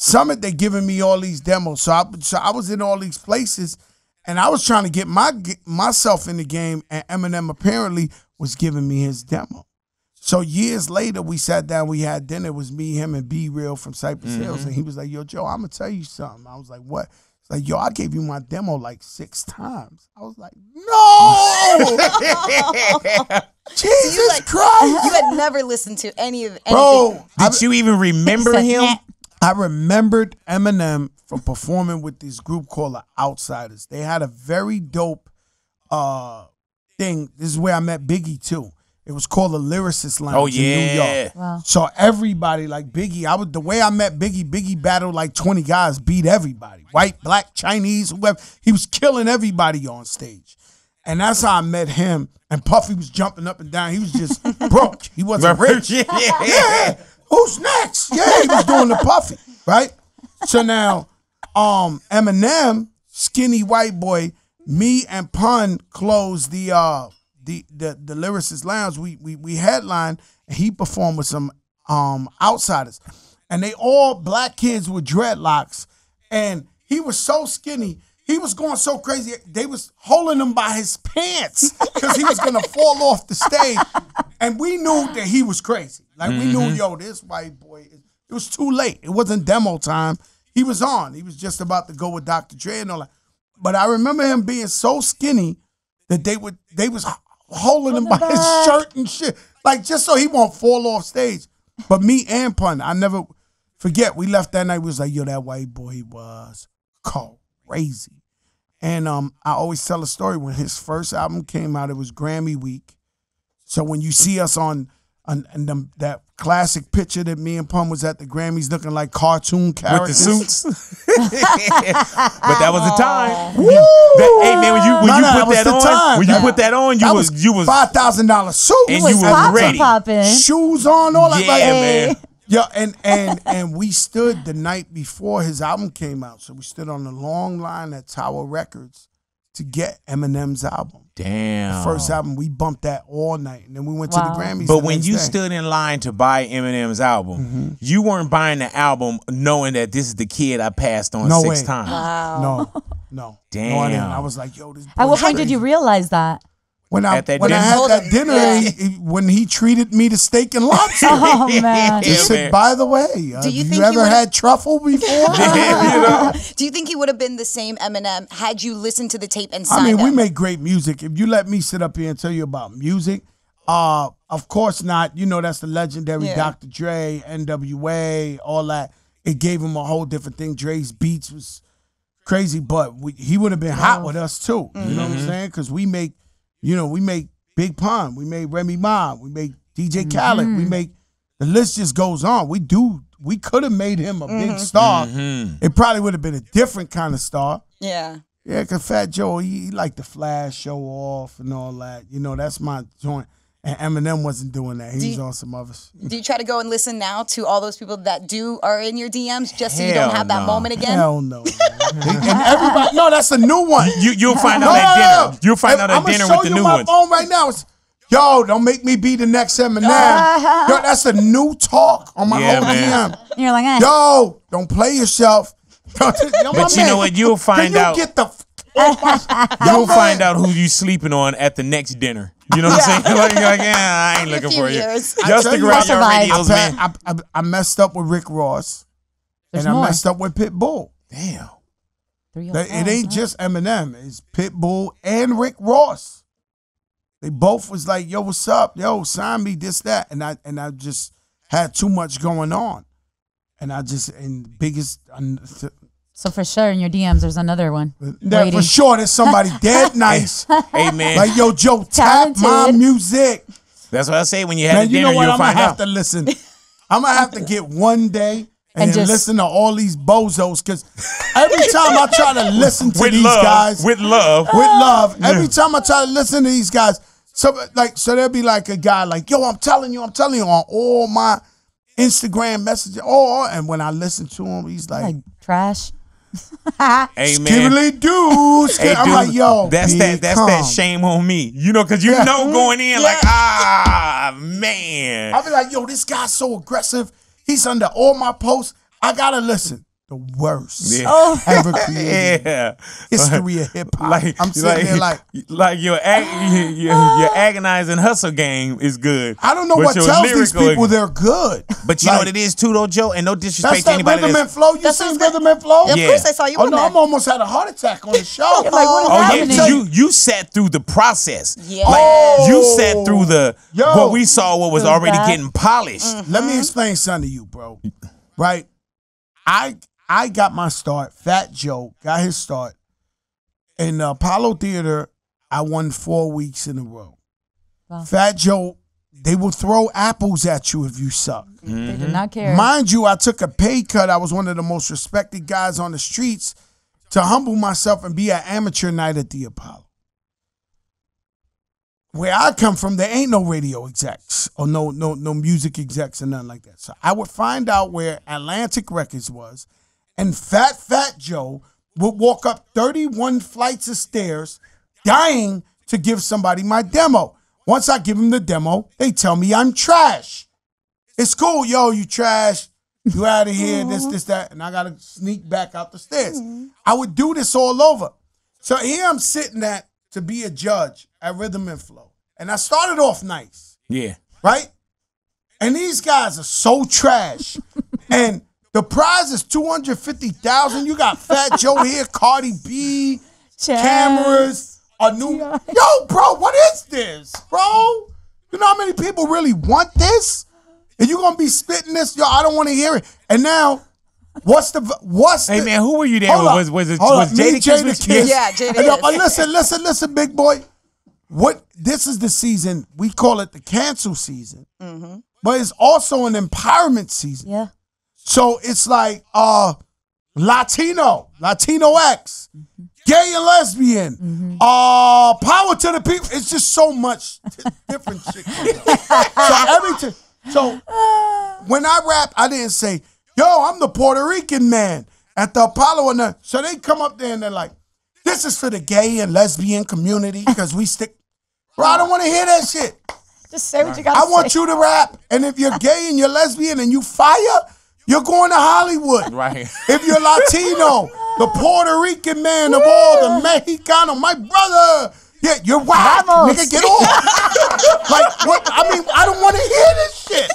Summit, they giving me all these demos. So I was in all these places, and I was trying to get myself in the game, and Eminem apparently was giving me his demo. So years later, we sat down, we had dinner. It was me, him, and B Real from Cypress Hills, and he was like, yo, Joe, I'm going to tell you something. I was like, what? He's like, yo, I gave you my demo like 6 times. I was like, no! Jesus Christ! You had never listened to any of anything. Bro, Did you even remember Said, him? "Nah." I remembered Eminem from performing with this group called the Outsiders. They had a very dope thing. This is where I met Biggie too. It was called the Lyricist Lounge in New York. Wow. So everybody like Biggie, the way I met Biggie battled like 20 guys, beat everybody. White, black, Chinese, whoever. He was killing everybody on stage. And that's how I met him. And Puffy was jumping up and down. He was just broke. He wasn't rich. Yeah. Who's next? Yeah, he was doing the Puffy, right? So now, Eminem, skinny white boy, me and Pun closed the Lyricist Lounge. We headlined, and he performed with some outsiders, and they all black kids with dreadlocks, and he was so skinny. He was going so crazy. They was holding him by his pants because he was gonna fall off the stage. And we knew that he was crazy. Like we knew, yo, this white boy. It was too late. It wasn't demo time. He was on. He was just about to go with Dr. Dre and all that. But I remember him being so skinny that they was holding him by his shirt and shit, like just so he won't fall off stage. But me and Pun, I never forget. We left that night. We was like, yo, that white boy was crazy. And I always tell a story. When his first album came out, it was Grammy week. So when you see us on that classic picture that me and Pun was at the Grammys looking like cartoon characters. With the suits. But that was the time. Woo! Hey man, when you put that on, put that on, you was $5,000 suit. And was you was ready. popping. Shoes on, all that. Yeah, Like, man. Yeah, and we stood the night before his album came out. So we stood on the long line at Tower Records to get Eminem's album. Damn. First album, we bumped that all night, and then we went to Wow. the Grammys. But the when next you day. stood in line to buy Eminem's album, you weren't buying the album knowing that this is the kid I passed on No 6 way. times. Wow. No, Damn. No, I didn't. I was like, yo, this. At what boy's point did you crazy. realize that? When I At that when I dinner? had that dinner, when he treated me to steak and lobster. Oh man. He said, man. by the way, Do you have think you he ever would've- had truffle before? You know? Do you think he would have been the same Eminem had you listened to the tape and I signed mean, we him? make great music. If you let me sit up here and tell you about music, of course not. You know, that's the legendary Yeah. Dr. Dre, NWA, all that. It gave him a whole different thing. Dre's beats was crazy, but he would have been hot with us too. You know what I'm saying? Because we make Big Pun, we made Remy Ma, we make DJ Khaled, we make, the list just goes on. We could have made him a big star. It probably would have been a different kind of star. Yeah. Yeah, because Fat Joe, he liked to flash, show off, and all that. You know, that's my joint. And Eminem wasn't doing that. He was on some others. Do you try to go and listen now to all those people that are in your DMs just so you Hell don't have that no. moment again? Hell no. And everybody, no, that's a new one. You'll find out at dinner. You'll find out at dinner with the new my ones. phone right now. It's, yo, don't make me be the next Eminem. Yo, that's a new talk on my Yeah, whole man. DM. You're like, eh. Yo, don't play yourself. Yo, But you know what? You'll find out. Can you get the You'll find out who you sleeping on at the next dinner. You know what I'm saying? Like, yeah, I ain't looking few for you. years. Y'all tell stick you, around your I radios, man. I messed up with Rick Ross. There's and more. I messed up with Pitbull. Damn. It ain't just Eminem. It's Pitbull and Rick Ross. They both was like, yo, what's up? Yo, sign me, this, that. And I just had too much going on. And biggest... So for sure in your DMs, there's another one. That for sure, there's somebody dead nice. Hey, man. Like, yo, Joe, tap my music. That's what I say. When you have Man, dinner, you know what? you'll I'm going find to have out. to listen. I'm going to have to get one day and then listen to all these bozos, because every time I try to listen to these guys. With love. Every time I try to listen to these guys, so there'll be like a guy like, yo, I'm telling you on all my Instagram messages. And when I listen to him, he's like trash. Hey, man. Dudes. Hey, I'm dude, like, yo, that's that shame on me. You know, because you know going in like, man. I'll be like, yo, this guy's so aggressive. He's under all my posts. I gotta listen. The worst ever created. History of hip hop. I'm sitting there like your agonizing hustle game is good. I don't know what tells these people they're good. But you know what it is too, though, Joe. And no disrespect that's to anybody. Rhythm and Flow. You seen Rhythm and Flow? Of course, I saw you. Oh no, I'm almost had a heart attack on the show. You sat through the process. Yeah. Like you sat through what we saw, what was already getting polished. Let me explain something to you, bro. Right? I got my start. Fat Joe got his start. In the Apollo Theater, I won 4 weeks in a row. Wow. Fat Joe, they will throw apples at you if you suck. They did not care. Mind you, I took a pay cut. I was one of the most respected guys on the streets to humble myself and be an amateur night at the Apollo. Where I come from, there ain't no radio execs or no music execs or nothing like that. So I would find out where Atlantic Records was, and Fat Joe would walk up 31 flights of stairs dying to give somebody my demo. Once I give them the demo, they tell me I'm trash. It's cool, yo, you trash. You out of here, this, that. And I got to sneak back out the stairs. I would do this all over. So here I'm sitting to be a judge at Rhythm and Flow. And I started off nice. Yeah. Right? And these guys are so trash. And the prize is $250,000. You got Fat Joe here, Cardi B, cameras, a new. Yo, bro, what is this, bro? You know how many people really want this? And you gonna be spitting this? Yo, I don't want to hear it. And now, Hey man, who were you there with? Was Jadakiss? Yeah, Jadakiss. Listen, big boy. This is the season, we call it the cancel season. But it's also an empowerment season. Yeah. So it's like Latino X, gay and lesbian, power to the people. It's just so much different shit. So when I rap, I didn't say, yo, I'm the Puerto Rican man at the Apollo. So they come up there and they're like, this is for the gay and lesbian community because we stick. Bro, I don't want to hear that shit. Just say what you got to say. I want you to rap. And if you're gay and you're lesbian and you fire, you're going to Hollywood. Right. If you're Latino, the Puerto Rican man of all, the Mexicano, my brother. Yeah, you're wild. Nigga, get off. Like, what? I mean, I don't want to hear this shit.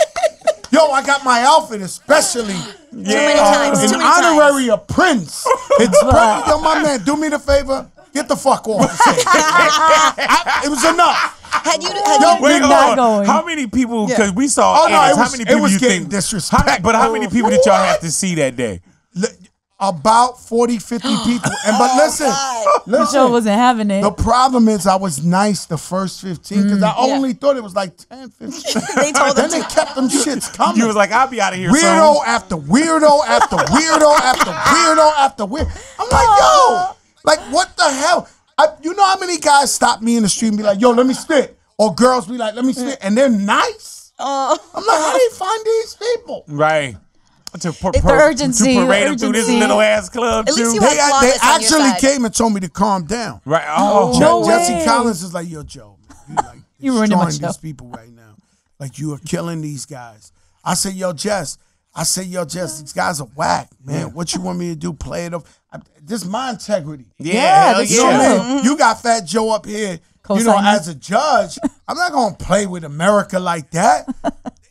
Yo, I got my outfit, especially too many times. an honorary of Prince. It's yo, my man, do me the favor. Get the fuck off. It was enough. Wait, how many people? Because we saw. How many people you think? But how many people did y'all have to see that day? About 40, 50 people. But listen, the show wasn't having it. The problem is I was nice the first 15 because I only thought it was like 10, 15. They told them then they kept them shits coming. You was like, I'll be out of here weirdo soon. After weirdo after weirdo after weirdo after weirdo. I'm like, yo, like what the hell? You know how many guys stop me in the street and be like, yo, let me spit. Or girls be like, let me spit. And they're nice. I'm like, how do you find these people? Right. To urgency, parade them through this little ass club At least too. you had They flawless on your actually side. came and told me to calm down. Right. Jesse Collins is like, yo, Joe, man, you ruining my show. these people right now. Like, you are killing these guys. I say, yo, Jess, these guys are whack, man. What you want me to do? Play it off? This is my integrity. Yeah, that's You know what true. I mean? You got Fat Joe up here, Co-signing. as a judge. I'm not going to play with America like that.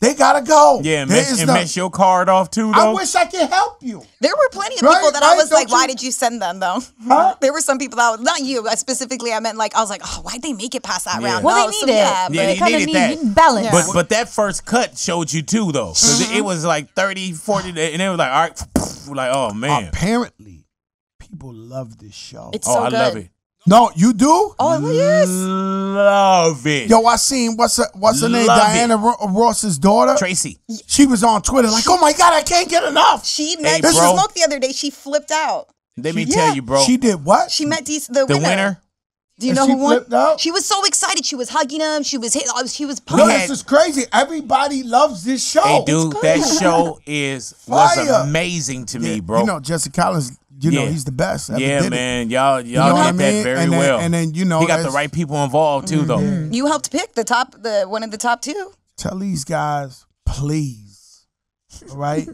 they gotta go. Yeah, There is and no- mess your card off too, though. I wish I could help you. There were plenty of Right, people that I right, was like, don't why you- did you send them though? Huh? There were some people that not you specifically. I meant like I was like, oh, why'd they make it past that Yeah. round? Well, No, they so need it. yeah, Yeah, but they Kind of needed need that. balance. But that first cut showed you too, though. Because it was like 30, 40, and it was like, all right, like, oh, man. Apparently, people love this show. it's Oh, so I good. love it. No, you do? Oh yes. Love it. Yo, I seen what's her name? Love Diana Ross's daughter. Tracy. She was on Twitter like, "Oh my God, I can't get enough." She met bro. Smoke the other day. She flipped out. Let me tell you, bro. She did what? She met the the winner. winner. Do you And know she who won? flipped out? She was so excited. She was hugging him. She was pumped. No, had- this is crazy. Everybody loves this show. Hey, dude, that show was Fire. amazing to me, Yeah, bro. You know, Jesse Collins. You know, Yeah. he's the best. Ever Yeah, did it. man. Y'all know what I did that mean? very And then- well. and then, you know, he got the as- right people involved too, though. You helped pick one of the top two. Tell these guys, please. All right.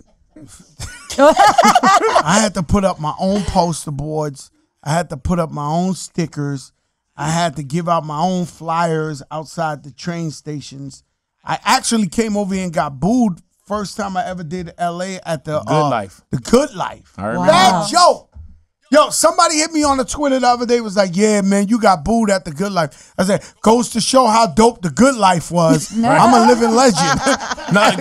I had to put up my own poster boards. I had to put up my own stickers. I had to give out my own flyers outside the train stations. I actually came over here and got booed first time I ever did LA at the Good Life. The Good Life. I remember. That joke. Yo, somebody hit me on the Twitter the other day, was like, yeah, man, you got booed at the Good Life. I said, goes to show how dope the Good Life was. I'm a living legend. No,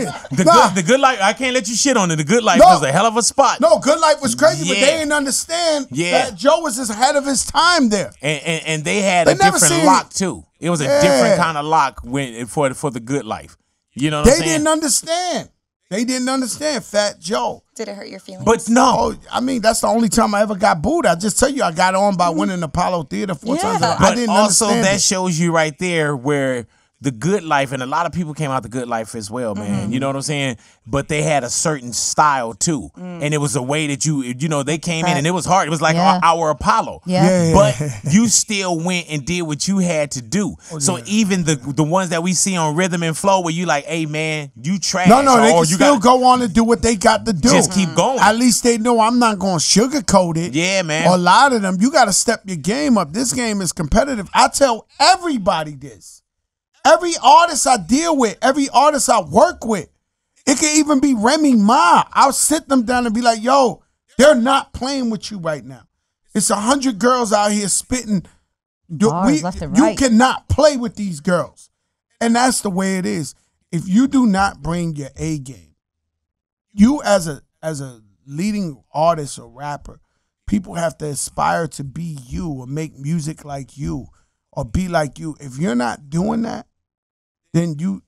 the good life. I can't let you shit on it. The Good Life was a hell of a spot. No, Good Life was crazy, but Yeah. they didn't understand Yeah. that Joe was just ahead of his time there. And they had They a never different seen- lock too. It was a Yeah. different kind of lock for the Good Life. You know what They I'm saying? didn't understand. They didn't understand Fat Joe. Did it hurt your feelings? But no, Oh, I mean, that's the only time I ever got booed. I just tell you, I got on by winning Apollo Theater 4 times. I but didn't also understand that it. shows you right there where the Good Life, and a lot of people came out the Good Life as well, man. You know what I'm saying? But they had a certain style too, and it was a way that they came in and it was hard. It was like Yeah. our Apollo. Yeah. But you still went and did what you had to do. So even the ones that we see on Rhythm and Flow, where you like, hey man, you trash. No, they or can you still gotta go on and do what they got to do. Just keep going. At least they know I'm not going to sugarcoat it. Yeah, man. Or lie to them. You got to step your game up. This game is competitive. I tell everybody this. Every artist I deal with, every artist I work with, it can even be Remy Ma. I'll sit them down and be like, yo, they're not playing with you right now. It's 100 girls out here spitting. Bars left and You right. cannot play with these girls. And that's the way it is. If you do not bring your A game, you as a leading artist or rapper, people have to aspire to be you or make music like you or be like you. If you're not doing that, then you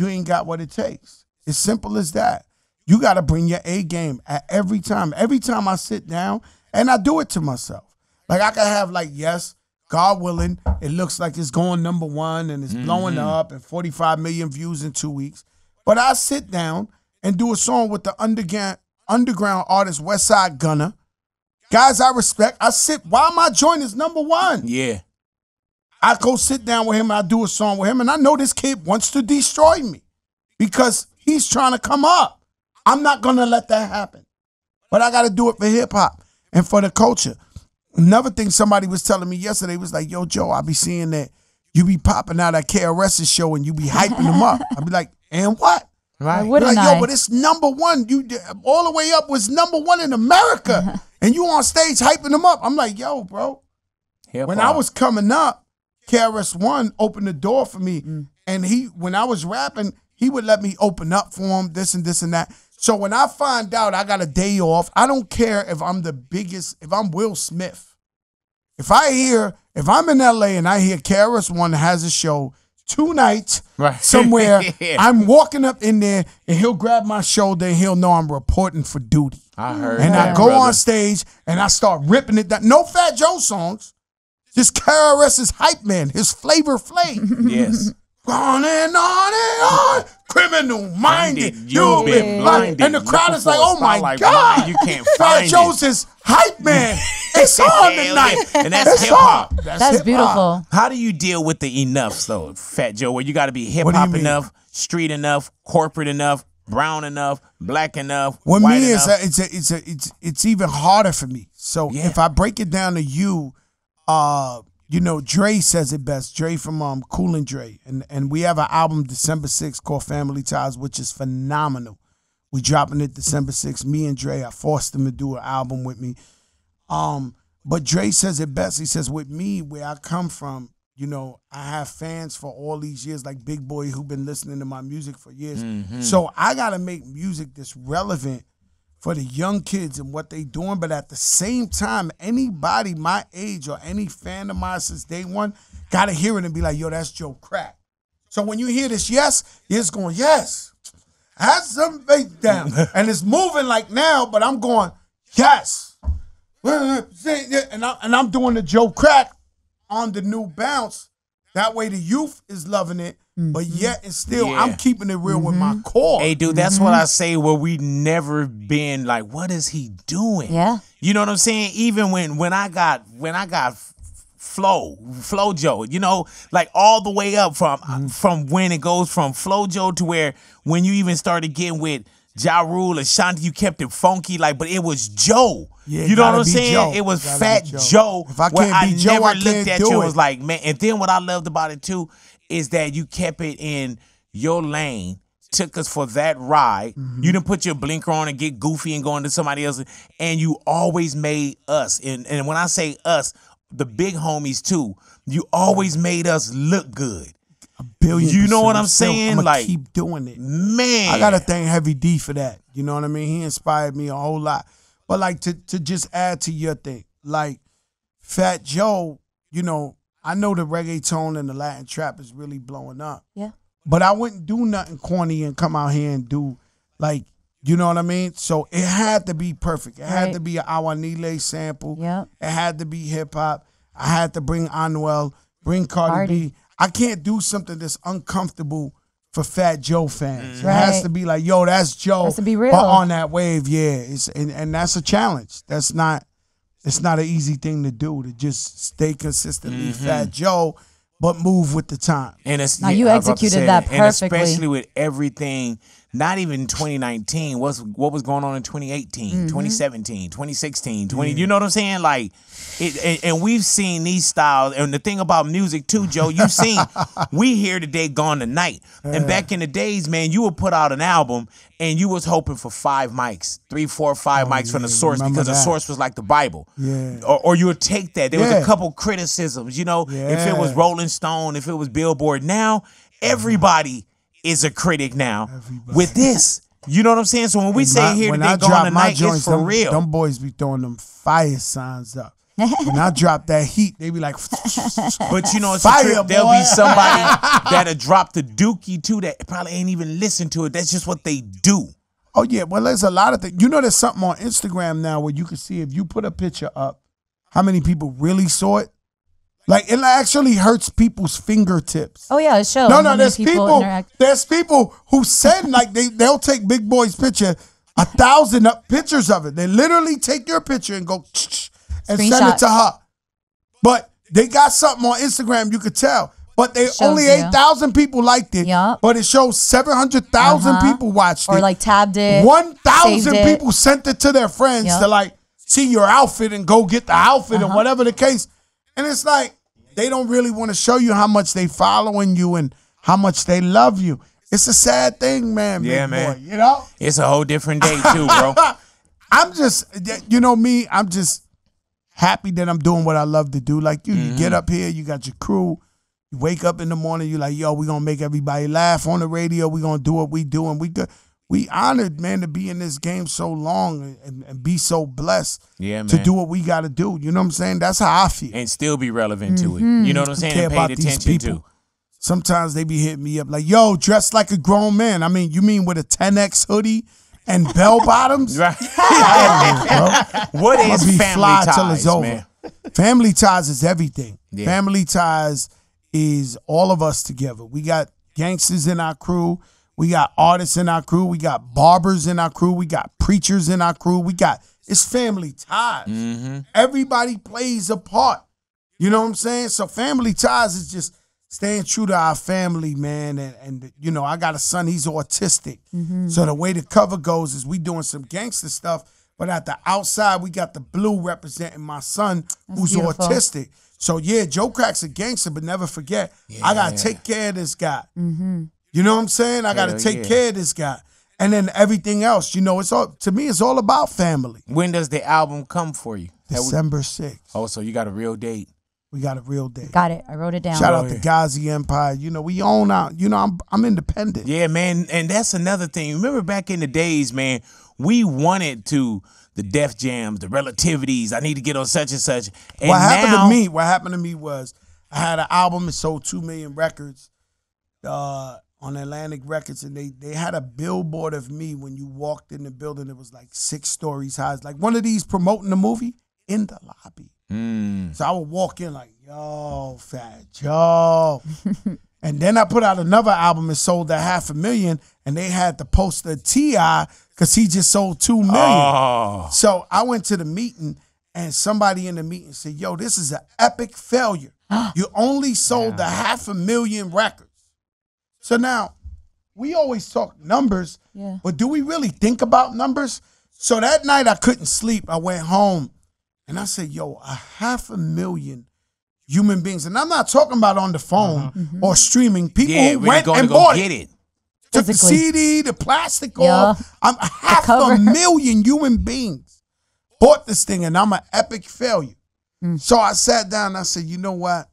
ain't got what it takes. It's simple as that. You got to bring your A game at every time. Every time I sit down, and I do it to myself. Like I can have like, yes, God willing, it looks like it's going #1 and it's blowing up and 45 million views in 2 weeks. But I sit down and do a song with the underground artist Westside Gunna. Guys I respect. I sit while my joint is #1. Yeah. I go sit down with him and I do a song with him, and I know this kid wants to destroy me because he's trying to come up. I'm not going to let that happen. But I got to do it for hip-hop and for the culture. Another thing somebody was telling me yesterday was like, yo, Joe, I be seeing that you be popping out at KRS's show and you be hyping them up. I be like, and what? Why Right. wouldn't Like, I? yo, but it's #1. You all the way up was #1 in America. And you on stage hyping them up. I'm like, yo, bro. When I was coming up, KRS-One opened the door for me. And when I was rapping, he would let me open up for him, this and this and that. So when I find out I got a day off, I don't care if I'm the biggest, if I'm Will Smith. If I'm in LA and I hear KRS-One has a show tonight somewhere, I'm walking up in there and he'll grab my shoulder and he'll know I'm reporting for duty. I heard. And I that, go brother. on stage and I start ripping it down. No Fat Joe songs. Just KRS's hype man, his Flavor Flav. Yes. On and on and on. Criminal minded. You've been blinded. And the crowd Looking is like, for a oh my spotlight, God. but you can't Fat find Joe's his hype man. It's on tonight. And that's It's hip hop. on. That's hip-hop. beautiful. How do you deal with the enoughs though, Fat Joe? Where you got to be hip What do you hop mean? enough, street enough, corporate enough, brown enough, black enough, With white me, enough. it's even harder for me. So Yeah. if I break it down to you you know, Dre says it best. Dre from Cool and Dre. And we have an album December 6th called Family Ties, which is phenomenal. We dropping it December 6th. Me and Dre, I forced him to do an album with me. But Dre says it best. He says, with me, where I come from, you know, I have fans for all these years, like Big Boy, who've been listening to my music for years. So I got to make music that's relevant for the young kids and what they doing. But at the same time, anybody my age or any fan of mine since day one got to hear it and be like, yo, that's Joe Crack. So when you hear this, yes, it's going, yes, have some faith down. And it's moving like now, but I'm going, yes. And I'm doing the Joe Crack on the new bounce. That way the youth is loving it, but yet and still I'm keeping it real with my core. Hey, dude, that's what I say where we never been like, what is he doing? Yeah. You know what I'm saying? Even when I got Flo Joe, you know, like all the way up from when it goes from Flo Joe to where when you even started getting with Ja Rule, Ashanti, you kept it funky, like, but it was Joe. Yeah, you know what I'm saying? Joe. It was Fat Joe. If I can't be Joe, I can't at do you it. and was like, man. And then what I loved about it too is that you kept it in your lane, took us for that ride. You didn't put your blinker on and get goofy and go into somebody else, and you always made us. And when I say us, the big homies too. You always made us look good. You know what I'm saying? I'm like, keep doing it, man. I gotta thank Heavy D for that. You know what I mean? He inspired me a whole lot. But like to just add to your thing, like Fat Joe, you know, I know the reggaeton and the Latin trap is really blowing up. Yeah. But I wouldn't do nothing corny and come out here and do like, you know what I mean? So it had to be perfect. It had to be an Awanile sample. Yeah. It had to be hip hop. I had to bring Anuel, bring Cardi B. I can't do something that's uncomfortable for Fat Joe fans. It has to be like, yo, that's Joe. Has to be real. But on that wave, yeah. And that's a challenge. It's not an easy thing to do, to just stay consistently Fat Joe, but move with the time. And it's, now you executed that perfectly. And especially with everything, not even 2019, what was going on in 2018, 2017, 2016, you know what I'm saying? Like, and we've seen these styles. And the thing about music too, Joe, you've seen, we here today, gone tonight. And back in the days, man, you would put out an album and you was hoping for 5 mics, 3, 4, 5 mics from the source, because the source was like the Bible. Yeah. Or you would take that. There was a couple criticisms, you know, if it was Rolling Stone, if it was Billboard. Now, everybody is a critic now with this. You know what I'm saying? So when we say here today, gone tonight, it's for real. Them boys be throwing them fire signs up. When I drop that heat, they be like, but you know, it's fire, a trip. There'll be somebody that'll drop the dookie too that probably ain't even listen to it. That's just what they do. Oh yeah, well there's a lot of things. You know, there's something on Instagram now where you can see if you put a picture up, how many people really saw it. Like, it actually hurts people's fingertips. Oh yeah, it shows. No, there's people who send, like, they'll take Big Boy's picture, 1,000 pictures of it. They literally take your picture and go and send it to her. But they got something on Instagram, you could tell. But they only 8,000 people liked it. Yep. But it shows 700,000 people watched it. Or like tabbed it. 1,000 people sent it to their friends to like see your outfit and go get the outfit or whatever the case. And it's like, they don't really want to show you how much they following you and how much they love you. It's a sad thing, man. Yeah, big man. boy, you know? It's a whole different day too, bro. I'm just, you know me, I'm just happy that I'm doing what I love to do. Like you get up here, you got your crew. You wake up in the morning, you're like, yo, we're going to make everybody laugh on the radio. We're going to do what we do. And we honored, man, to be in this game so long and be so blessed to do what we got to do. You know what I'm saying? That's how I feel. And still be relevant to it. You know what I'm saying? Care And about paid these attention people. to. Sometimes they be hitting me up like, yo, dressed like a grown man. I mean, you mean with a 10X hoodie and bell bottoms? Right. What I'ma is be family fly ties, till it's over. man? Family ties is everything. Yeah. Family ties is all of us together. We got gangsters in our crew. We got artists in our crew. We got barbers in our crew. We got preachers in our crew. It's family ties. Everybody plays a part. You know what I'm saying? So family ties is just staying true to our family, man. And you know, I got a son, he's autistic. So the way the cover goes is we doing some gangster stuff, but at the outside, we got the blue representing my son who's beautiful. autistic. So yeah, Joe Crack's a gangster, but never forget, I gotta take care of this guy. You know what I'm saying? I gotta take care of this guy. And then everything else, you know, it's all, to me, it's all about family. When does the album come for you? December 6th. Oh, so you got a real date. We got a real date. Got it. I wrote it down. Shout out to Ghazi Empire. You know, we own out. You know, I'm independent. Yeah, man. And that's another thing. Remember back in the days, man, we wanted to, the Def Jams, the Relativities, I need to get on such and such. And what happened to me was I had an album that sold 2 million records on Atlantic Records, and they had a billboard of me when you walked in the building. It was like 6 stories high. It's like one of these promoting the movie in the lobby. So I would walk in like, yo, Fat Joe. And then I put out another album and sold at 500,000, and they had the poster of T.I. because he just sold 2 million. Oh. So I went to the meeting, and somebody in the meeting said, yo, this is an epic failure. You only sold the 500,000 records. So now, we always talk numbers, but do we really think about numbers? So that night I couldn't sleep. I went home, and I said, yo, 500,000 human beings. And I'm not talking about on the phone or streaming. People who went and bought it. Took the CD, the plastic off. I'm 500,000 human beings bought this thing, and I'm an epic failure. So I sat down and I said, you know what?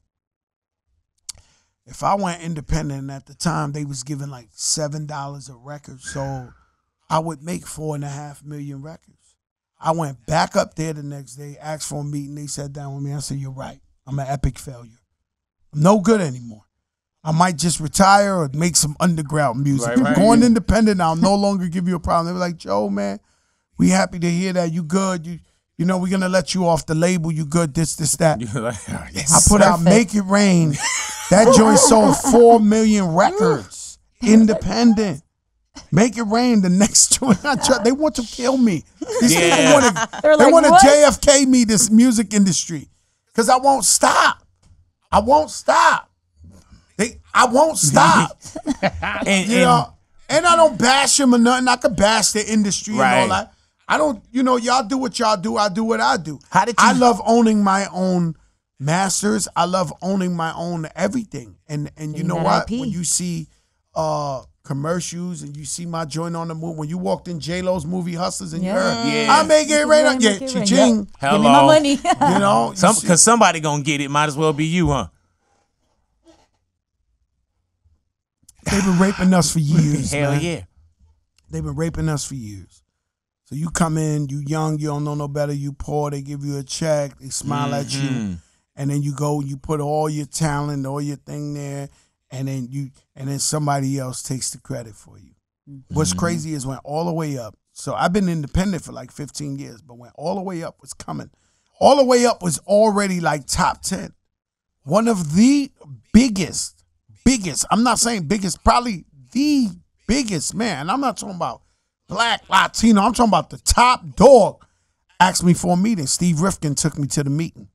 If I went independent, at the time they was giving like $7 a record, so I would make 4.5 million records. I went back up there the next day, asked for a meeting. They sat down with me. I said, you're right. I'm an epic failure. I'm no good anymore. I might just retire or make some underground music. Right. Going independent, I'll no longer give you a problem. They were like, Joe, man, we happy to hear that. You good. You know, we're going to let you off the label. You good, this, that. Like, oh, yes. I put out Make It Rain. That joint sold 4 million records. Independent. Make It Rain, the next joint. They want to kill me. These people want to JFK me, this music industry. Because I won't stop. I won't stop. I won't stop. And I don't bash them or nothing. I could bash the industry and all that. I don't, y'all do what y'all do. I do what I do. I love owning my own masters. I love owning my own everything. And you know what? IP. When you see commercials and you see my joint on the movie, when you walked in J-Lo's movie Hustlers and you heard, I make it rain. Yeah, cha-ching. Give me my money. Because somebody gonna get it. Might as well be you, huh? They've been raping us for years. Hell man. yeah. They've been raping us for years. So you come in, you young, you don't know no better, you poor, they give you a check, they smile at you, and then you go, you put all your talent, all your thing there, and then somebody else takes the credit for you. What's crazy is when All the Way Up, so I've been independent for like 15 years, but when All the Way Up was coming, All the Way Up was already like top 10. One of the biggest, I'm not saying biggest, probably the biggest, man. I'm not talking about Black, Latino. I'm talking about the top dog. Asked me for a meeting. Steve Rifkin took me to the meeting.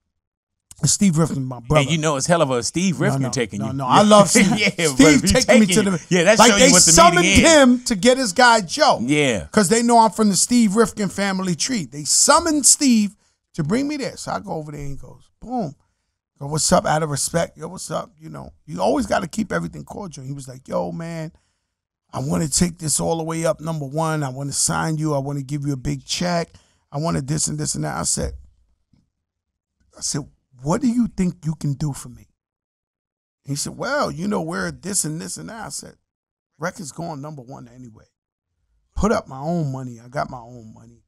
And Steve Rifkin, my brother. And you know it's hell of a Steve Rifkin taking you. No, I love Steve. Steve taking me to the. Yeah, that's like showing you what the summoned meeting is. him to get his guy Joe. Yeah, because they know I'm from the Steve Rifkin family tree. They summoned Steve to bring me there. So I go over there and he goes, boom. Go, what's up? Out of respect, yo, what's up? You know, you always got to keep everything cordial. He was like, yo, man, I want to take this all the way up. Number one, I want to sign you. I want to give you a big check. I wanted this and this and that. I said, what do you think you can do for me? He said, well, we're this and this and that. I said, record's going number one anyway. Put up my own money. I got my own money.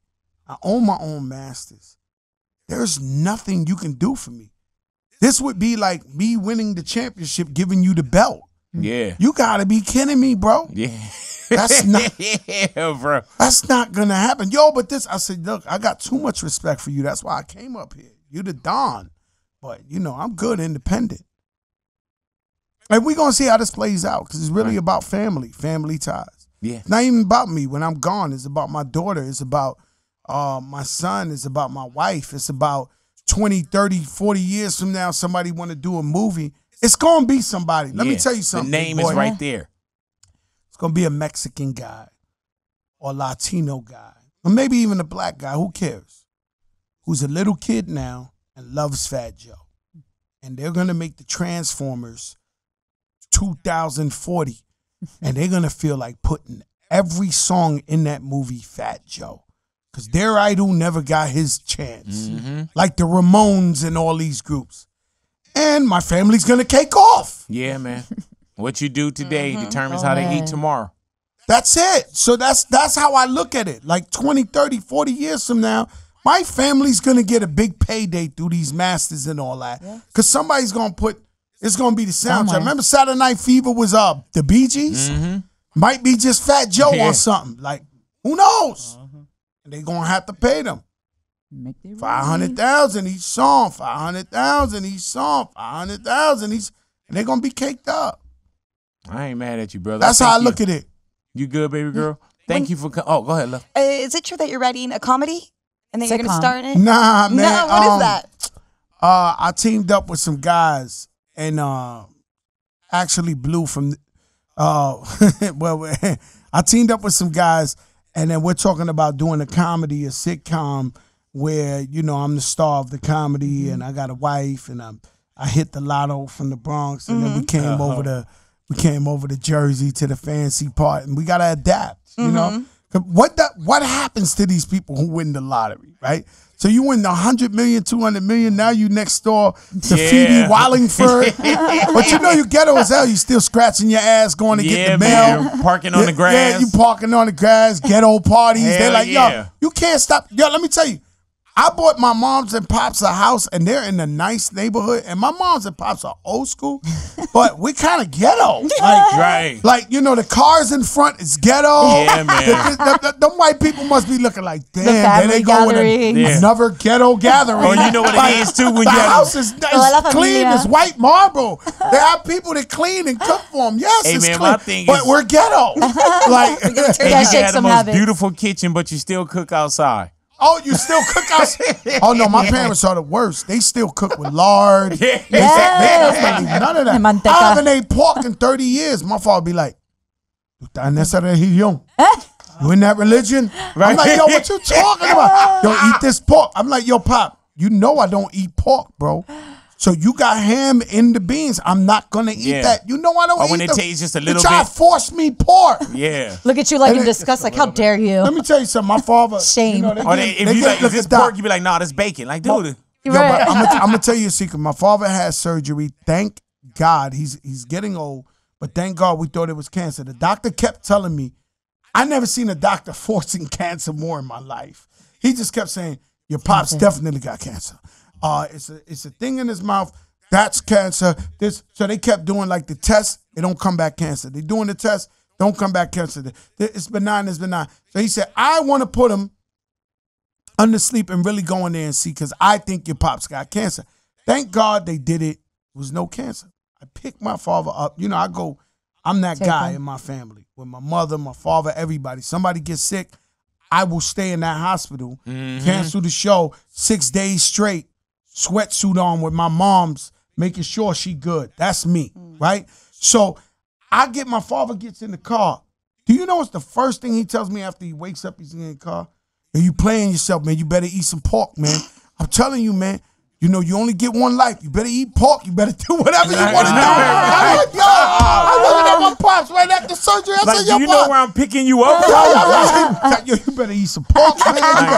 I own my own masters. There's nothing you can do for me. This would be like me winning the championship, giving you the belt. Yeah. You gotta be kidding me, bro. Yeah. That's not bro. That's not gonna happen. Yo, but I said, look, I got too much respect for you. That's why I came up here. You the Don. But I'm good independent. And we're gonna see how this plays out, because it's really about family ties. Yeah. It's not even about me when I'm gone. It's about my daughter. It's about my son. It's about my wife. It's about 20, 30, 40 years from now, somebody want to do a movie. It's going to be somebody. Let me tell you something. The name is right there. It's going to be a Mexican guy or Latino guy or maybe even a black guy. Who cares? Who's a little kid now and loves Fat Joe. and they're gonna make the Transformers 2040, and they're gonna feel like putting every song in that movie Fat Joe, because their idol never got his chance, like the Ramones and all these groups. And my family's gonna cake off. Yeah, man. What you do today determines how they eat tomorrow. That's it. So that's how I look at it. Like 20, 30, 40 years from now, my family's going to get a big payday through these masters and all that. Because somebody's going to put, it's going to be the soundtrack. Remember Saturday Night Fever was the Bee Gees? Might be just Fat Joe or something. Like, who knows? And they're going to have to pay them. $500,000 each song, $500,000 each song, $500,000 each, and they're going to be caked up. I ain't mad at you, brother. That's how I look at it. You good, baby girl? Thank you for coming. Oh, go ahead, love. Is it true that you're writing a comedy and then you're going to star in it? Nah, man. No, what is that? I teamed up with some guys and actually blew from. Well, I teamed up with some guys, and then we're talking about doing a comedy, a sitcom, where I'm the star of the comedy, and I got a wife, and I hit the lotto from the Bronx, and then we came over to. We came over to Jersey to the fancy part, and we gotta adapt. You know, what happens to these people who win the lottery, right? So you win the 100 million, 200 million. Now you next door to Phoebe Wallingford, but you ghetto as hell. You still scratching your ass going to get the mail, man. Parking on the grass. Yeah, you parking on the grass. Ghetto parties. They're like, yo, you can't stop. Yo, let me tell you. I bought my moms and pops a house, and they're in a nice neighborhood. And my moms and pops are old school, but we kind of ghetto. Like, the cars in front is ghetto. Yeah, man. Them white people must be looking like, damn, The there they go with another ghetto gathering. Oh, you know what it is, too? When the you house is clean, it's white marble. They have people that clean and cook for them. Yes, it's man, clean, my thing but is, we're ghetto. Like, and you can have the most beautiful kitchen, but you still cook outside. Oh, you still cook outside? Oh, no, my parents are the worst. They still cook with lard. They don't believe none of that. I haven't ate pork in 30 years. My father be like, you in that religion? I'm like, yo, what you talking about? Yo, eat this pork. I'm like, yo, Pop, I don't eat pork, bro. So you got ham in the beans. I'm not going to eat that. I don't eat when it tastes just a little bit. You try to force me pork. Yeah. Look at you like in disgust, like, how dare you? Let me tell you something. My father. Shame. If you like, is this pork? You be like, nah, that's bacon. Like, dude. Yo, but I'm going to tell you a secret. My father had surgery. Thank God. He's getting old. But thank God we thought it was cancer. The doctor kept telling me, I never seen a doctor forcing cancer more in my life. He just kept saying, your pop's definitely got cancer. It's a thing in his mouth. That's cancer. So they kept doing like the test. It don't come back cancer. They doing the test. Don't come back cancer. It's benign. It's benign. So he said, I want to put him under sleep and really go in there and see, because I think your pop's got cancer. Thank God they did it. There was no cancer. I picked my father up. I'm that guy in my family with my mother, my father, everybody. Somebody gets sick, I will stay in that hospital, cancel the show 6 days straight. Sweatsuit on with my mom's, making sure she good. That's me, right? So my father gets in the car. Do you know what's the first thing he tells me after he wakes up, he's in the car? Are you playing yourself, man? You better eat some pork, man. I'm telling you, man. You only get one life. You better eat pork. You better do whatever you want to do. I'm like, yo, I'm looking at my pops right after surgery. I said, yo, do you know where I'm picking you up from? Yo, you better eat some pork,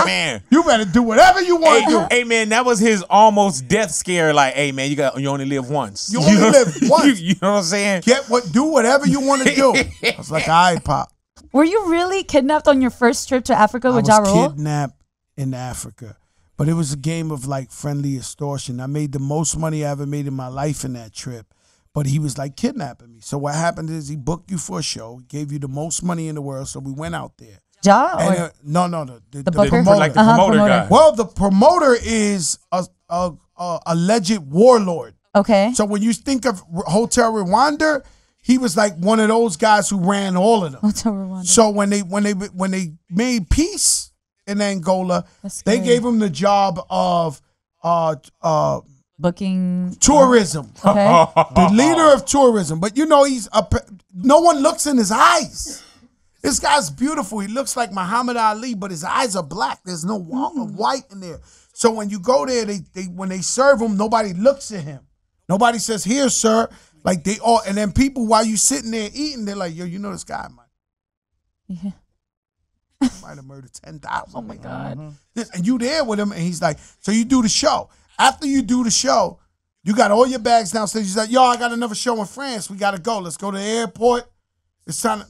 man. You better do whatever you want to do. Hey, man, that was his almost death scare. Like, hey, man, you only live once. You only live once. You know what I'm saying? Do whatever you want to do. I was like, all right, Pop. Were you really kidnapped on your first trip to Africa with Ja Rule? I was kidnapped in Africa. But it was a game of like friendly extortion. I made the most money I ever made in my life in that trip. But he was like kidnapping me. So what happened is he booked you for a show. He gave you the most money in the world. So we went out there. Ja? And, no. The booker? promoter. Like the promoter guy. Well, the promoter is a alleged warlord. Okay. So when you think of Hotel Rwanda, he was like one of those guys who ran all of them. Hotel Rwanda. So when they made peace in Angola, they gave him the job of booking tourism. Okay. The leader of tourism. But no one looks in his eyes. This guy's beautiful. He looks like Muhammad Ali, but his eyes are black. There's no white in there. So when you go there, when they serve him, nobody looks at him. Nobody says, here, sir. Like they all, and then people, while you sitting there eating, they're like, yo, you know this guy might have murdered 10,000. Oh my God. And you there with him, and he's like, so you do the show. After you do the show, you got all your bags downstairs. He's like, yo, I got another show in France. We got to go. Let's go to the airport. It's time to,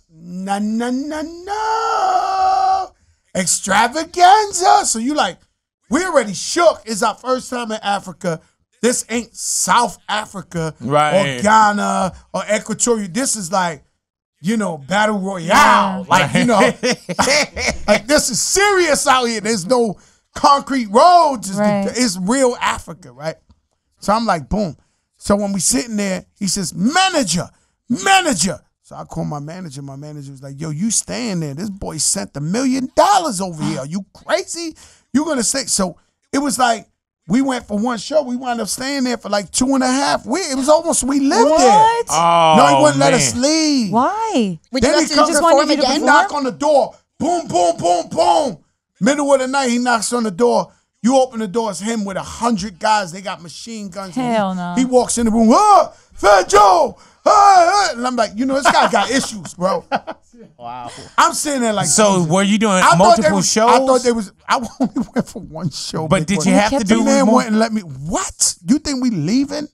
no. Extravaganza. So you like, we already shook. It's our first time in Africa. This ain't South Africa or Ghana or Equatorial. This is like, you know, Battle Royale. Like, you know, like this is serious out here. There's no concrete roads. It's real Africa, right? So I'm like, boom. So when we sitting there, he says, manager. So I call my manager. My manager was like, yo, you staying there. This boy sent $1 million over here. Are you crazy? You gonna stay? So it was like, we went for one show. We wound up staying there for like 2.5 weeks. It was almost we lived there. Oh, no, he wouldn't let us leave. Why? Would you have to just perform again? He knock on the door. Boom, boom, boom, boom. Middle of the night, he knocks on the door. You open the door, it's him with 100 guys. They got machine guns. Hell no. He walks in the room. Fat Joe. And I'm like, you know, this guy got issues, bro. Wow. I'm sitting there like, so Jesus. were you doing multiple shows? I thought there was. I only went for one show. But did you have to do the man more? went and let me. What? You think we leaving?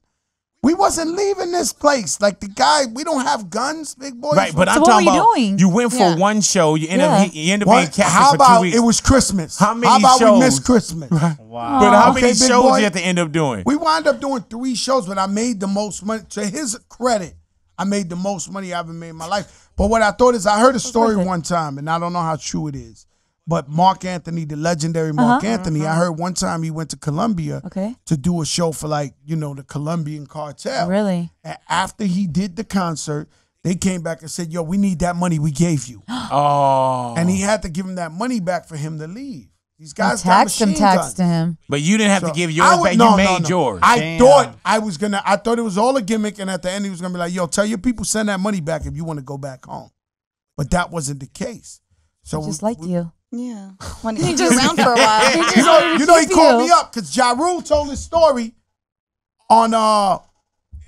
We wasn't leaving this place. Like the guy, we don't have guns, big boy. Right, but So I'm what talking were you about doing? you went for one show. You end up being captured How for 2 about weeks. it was Christmas? How many How about shows? we missed Christmas? Wow. But how Okay, many big shows boy. you have to end up doing? We wound up doing 3 shows, but I made the most money. To his credit, I made the most money I ever made in my life. But what I thought is, I heard a story one time, and I don't know how true it is. But Mark Anthony, the legendary Mark Anthony, I heard one time he went to Colombia to do a show for, like, you know, the Colombian cartel. Really? And after he did the concert, they came back and said, yo, we need that money we gave you. Oh. And he had to give him that money back for him to leave. These guys Taxed got him, machine guns. taxed to him. But you didn't have to give I yours would- back. no, You no, made no. yours. I thought I thought it was all a gimmick, and at the end he was gonna be like, yo, tell your people send that money back if you want to go back home. But that wasn't the case. So Just like you. Yeah. Want to keep you around for a while. you know he called me up because Ja Rule told his story on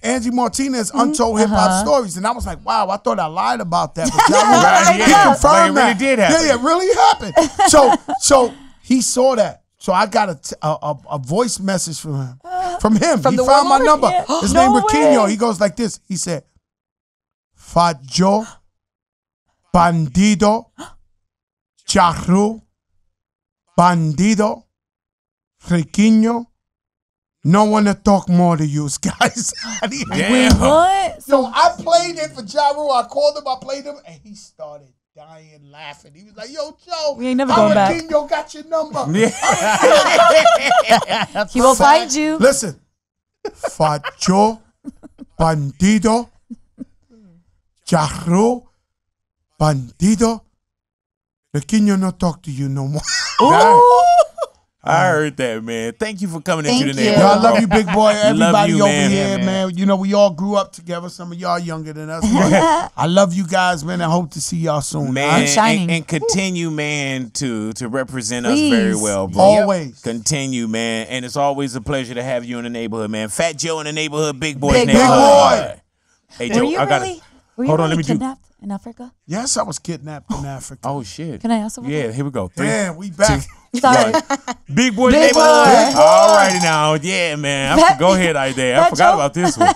Angie Martinez Untold Hip Hop Stories, and I was like, wow, I thought I lied about that. But Ja Rule, Right, he yeah. confirmed But it really that. did happen. Yeah, it really happened. So he saw that. So I got a voice message from him. He the found my warlord? number. Yeah. His No name was Quino. way. He goes like this. He said, Fajo, Bandido, Charru, Bandido, Riquinho. No one to talk more to you guys. Yeah. What? So I played it for Ja Rule. I called him, I played him, and he started dying laughing. He was like, yo, Joe, We ain't never going back. Riquinho got your number. He will find you. Listen, Fajo, Bandido, Charru, Bandido, Riquinho no talk to you no more. I heard that, man. Thank you for coming Thank into the you. Yo, neighborhood. I love you, big boy. Everybody you, over man. here, Yeah, man. You know, we all grew up together. Some of y'all younger than us. But I love you guys, man. I hope to see y'all soon. Man, shining. and continue, man, to represent Please. us very well, bro. Always. Continue, man. And it's always a pleasure to have you in the neighborhood, man. Fat Joe in the neighborhood, Big Boy's Big neighborhood. Hey, Were Joe, you I got really? it. Were you Hold on, really let me do- kidnapped in Africa? Yes, I was kidnapped in Africa. Oh, shit. Can I ask something? Yeah, here we go. 3, Damn, we back. Sorry. Big Boy's Big neighborhood. Boy. All righty now. Yeah, man. Go ahead, Isaiah. I Fat forgot Joe. about this one.